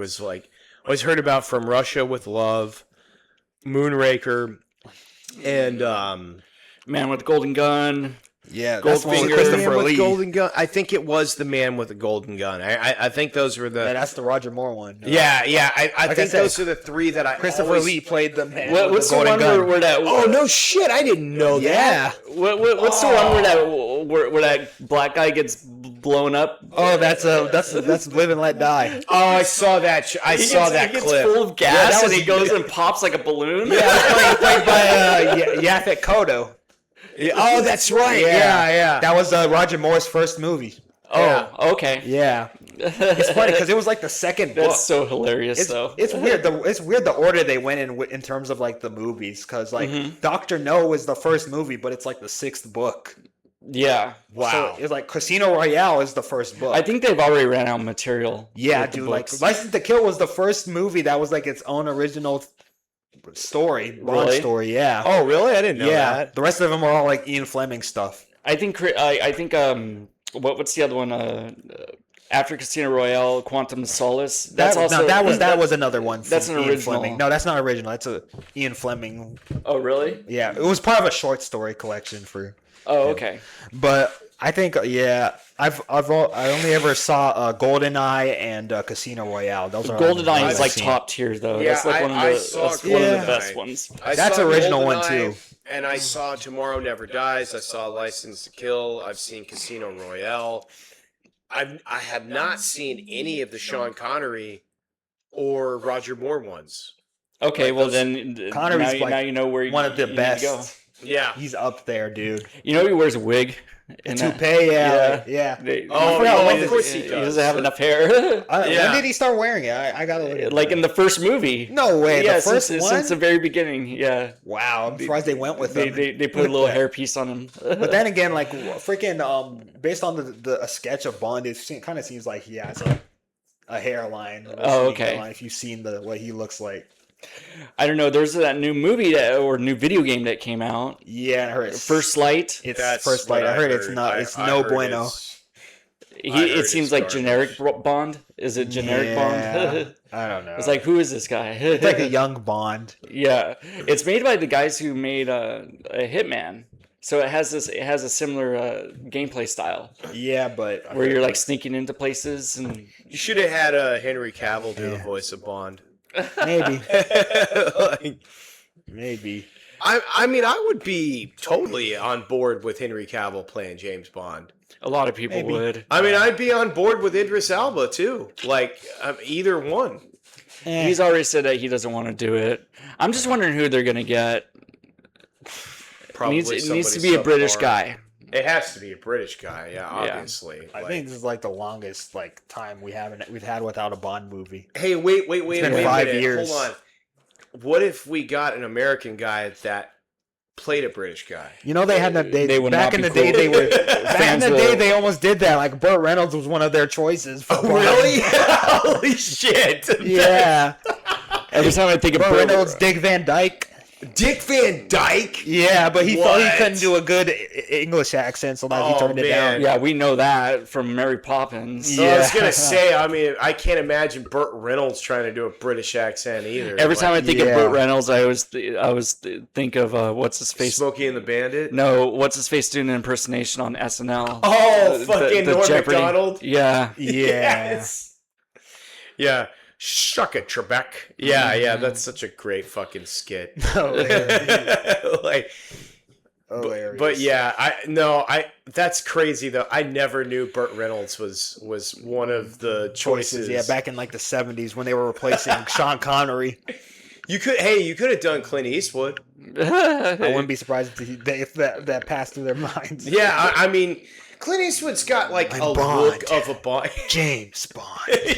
about From Russia with Love, Moonraker, and Man with the Golden Gun. Yeah, that's one with Goldfinger. Christopher Lee. Golden Gun. I think it was the Man with the Golden Gun. I think those were the. Yeah, that's the Roger Moore one. Yeah. I Like think I said, those are the three that I. Christopher always... Lee played the man. What's with the Golden one Gun. where that? Oh no shit! I didn't know Yeah. that. What's the one where that black guy gets blown up? Oh, that's Live and Let Die. Oh, I saw that. I saw that he gets clip. full of gas Yeah, that and he was- goes and pops like a balloon. Yeah, played by Yaphet Kotto. Oh, that's right. Yeah. That was Roger Moore's first movie. Oh, okay. Yeah, it's funny because it was like the second book. That's so hilarious, though. It's weird. It's weird the order they went in terms of like the movies because like Doctor No was the first movie, but it's like the sixth book. Yeah. So it's like Casino Royale is the first book. I think they've already ran out of material. Yeah, with the dude. Like books. License to Kill was the first movie that was like its own original story, Bond Really? story. Yeah. Oh, really? I didn't know yeah. that. The rest of them are all like Ian Fleming stuff. I think what's the other one? After Casino Royale, Quantum of Solace. That's that was another one. That's from an Ian original. Fleming. No, that's not original. That's a Ian Fleming. Oh, really? Yeah, it was part of a short story collection for. Oh, okay. But I think I only ever saw GoldenEye and Casino Royale. Those are GoldenEye I've is like seen. top tier, though. Yeah, that's like one of I the saw that's one of GoldenEye. the best ones. That's original one, too. And I saw Tomorrow Never Dies. I saw License to Kill. I've seen Casino Royale. I have not seen any of the Sean Connery or Roger Moore ones. Okay, Like well those- then Connery's now you know where one of the you need to best. go. Yeah. He's up there, dude. You know he wears a wig. in that- Toupee, yeah. Oh, forgot when of course he does. doesn't have enough hair. When did he start wearing it? I gotta look at Like in the first movie. No way. Yeah, the first since, one. since the very beginning. Yeah, Wow, I'm surprised they went with they him. they put a little hairpiece on him. But then again, like freaking, based on a sketch of Bond, it kind of seems like he has a hairline. Oh, okay. If you've seen what he looks like. I don't know. There's that new movie or new video game that came out. Yeah, I heard it's First Light. It's That's First what Light. I heard it's not. It's no heard bueno. I heard It seems it's like garbage. generic Bond. Is it generic Bond? Yeah, I don't know. It's like, who is this guy? it's like a young Bond. Yeah, it's made by the guys who made a Hitman. So it has a similar gameplay style Yeah, but where you're like sneaking into places and You should have had Henry Cavill do the voice of Bond. maybe, Like, maybe. I mean, I would be totally on board with Henry Cavill playing James Bond. a lot of people Maybe. would. I mean, I'd be on board with Idris Elba too. Like either one. He's already said that he doesn't want to do it. I'm just wondering who they're gonna get. Probably It needs somebody to be a British subpar. guy. It has to be a British guy, yeah, obviously. I Like- think this is like the longest time we've had without a Bond movie. Hey, wait been a 5 minute. years. Hold on. What if we got an American guy that played a British guy? You know they had that. They would back not in be the day cool. they were back in Fans the will- day they almost did that. Like Burt Reynolds was one of their choices. For Bond. Really? Holy shit! Yeah. Every time I think of Burt Burt Reynolds, Dick Van Dyke. Dick Van Dyke? Yeah, but he thought he What? couldn't do a good English accent, so now he Oh, turned it man. down. yeah, we know that from Mary Poppins. So I was Yeah. gonna say, I mean, I can't imagine Burt Reynolds trying to do a British accent either. Every time I think of Yeah. Burt Reynolds, I always think of what's his face. Smokey and the Bandit. No, what's his face doing an impersonation on SNL? Oh, The- fucking the Norm Jeopardy. Macdonald. Yeah. Yeah. Yes. Yeah. Shuck it, Trebek. Yeah, that's such a great fucking skit. Like, Hilarious. but yeah, that's crazy though. I never knew Burt Reynolds was one of the choices. Yeah, back in like the 70s when they were replacing Sean Connery. you could have done Clint Eastwood. I wouldn't be surprised if that passed through their minds. Yeah, I mean, Clint Eastwood's got like I'm a Bond. look of a Bond. James Bond.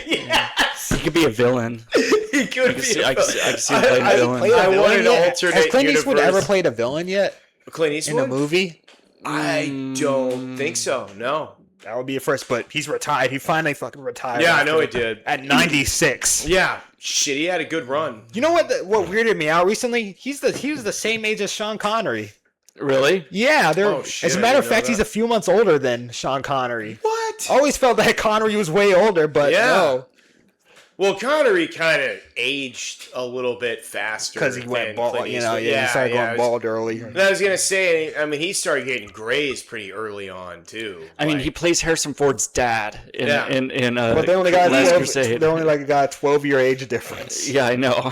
Yes, He could be a villain. he could be. I can see him playing a villain. Played a I want villain an yet? alternate Has Clint Eastwood universe. ever played a villain yet Clint in Eastwood a movie? I don't think so. No. That would be a first, but he's retired. He finally fucking retired. Yeah, I know he did. At 96. Yeah, shit, he had a good run. You know what weirded me out recently? He was the same age as Sean Connery. Really? Yeah, Oh, shit, as a I matter of didn't know fact, he's that. a few months older than Sean Connery. What? Always felt that Connery was way older, but Yeah. no, Well, Connery kind of aged a little bit faster because he went than bald. Clint You know, Eastwood. he started going bald early. And I was gonna say, I mean, he started getting grays pretty early on too. I mean, he plays Harrison Ford's dad in But they only got Last 12, Crusade. they only got a 12-year age difference. Yeah, I know.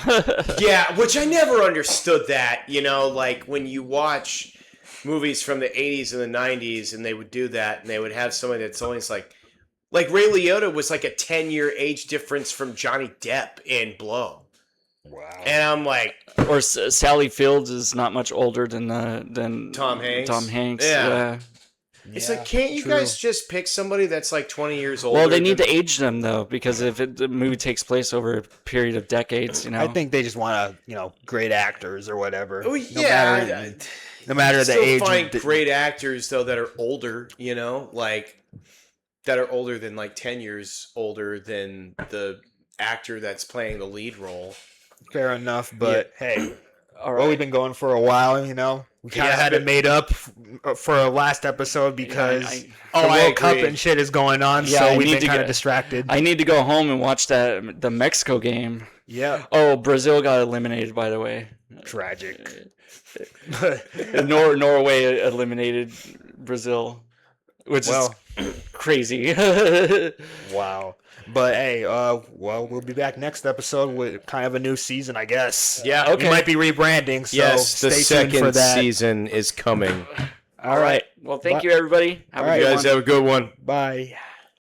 yeah, which I never understood that. You know, like when you watch movies from the 80s and the 90s, and they would do that, and they would have somebody that's always like Ray Liotta was like a 10-year age difference from Johnny Depp in Blow. Wow. And I'm like, Or Sally Fields is not much older than Tom Hanks. Tom Hanks. Yeah. It's like, can't you true. guys just pick somebody that's like 20 years older? Well, they need than- to age them though, because if the movie takes place over a period of decades, you know. I think they just want to, great actors or whatever. Oh, yeah. No matter the still age. find great actors though that are older, like that are older than like 10 years older than the actor that's playing the lead role. Fair enough, but hey, All well, right. we've been going for a while, We kind of had it made up for a last episode because the World Cup and shit is going on, Yeah, so I we've need been to kind get- of distracted. I need to go home and watch the Mexico game. Yeah. Oh, Brazil got eliminated, by the way. Tragic. Norway eliminated Brazil, which is crazy. Wow. But hey, we'll be back next episode with kind of a new season, I guess. Yeah. We might be rebranding, so Yes, the stay tuned for second that. season is coming. All right. Well, thank you, everybody. Have All a right, good You one. guys have a good one. Bye.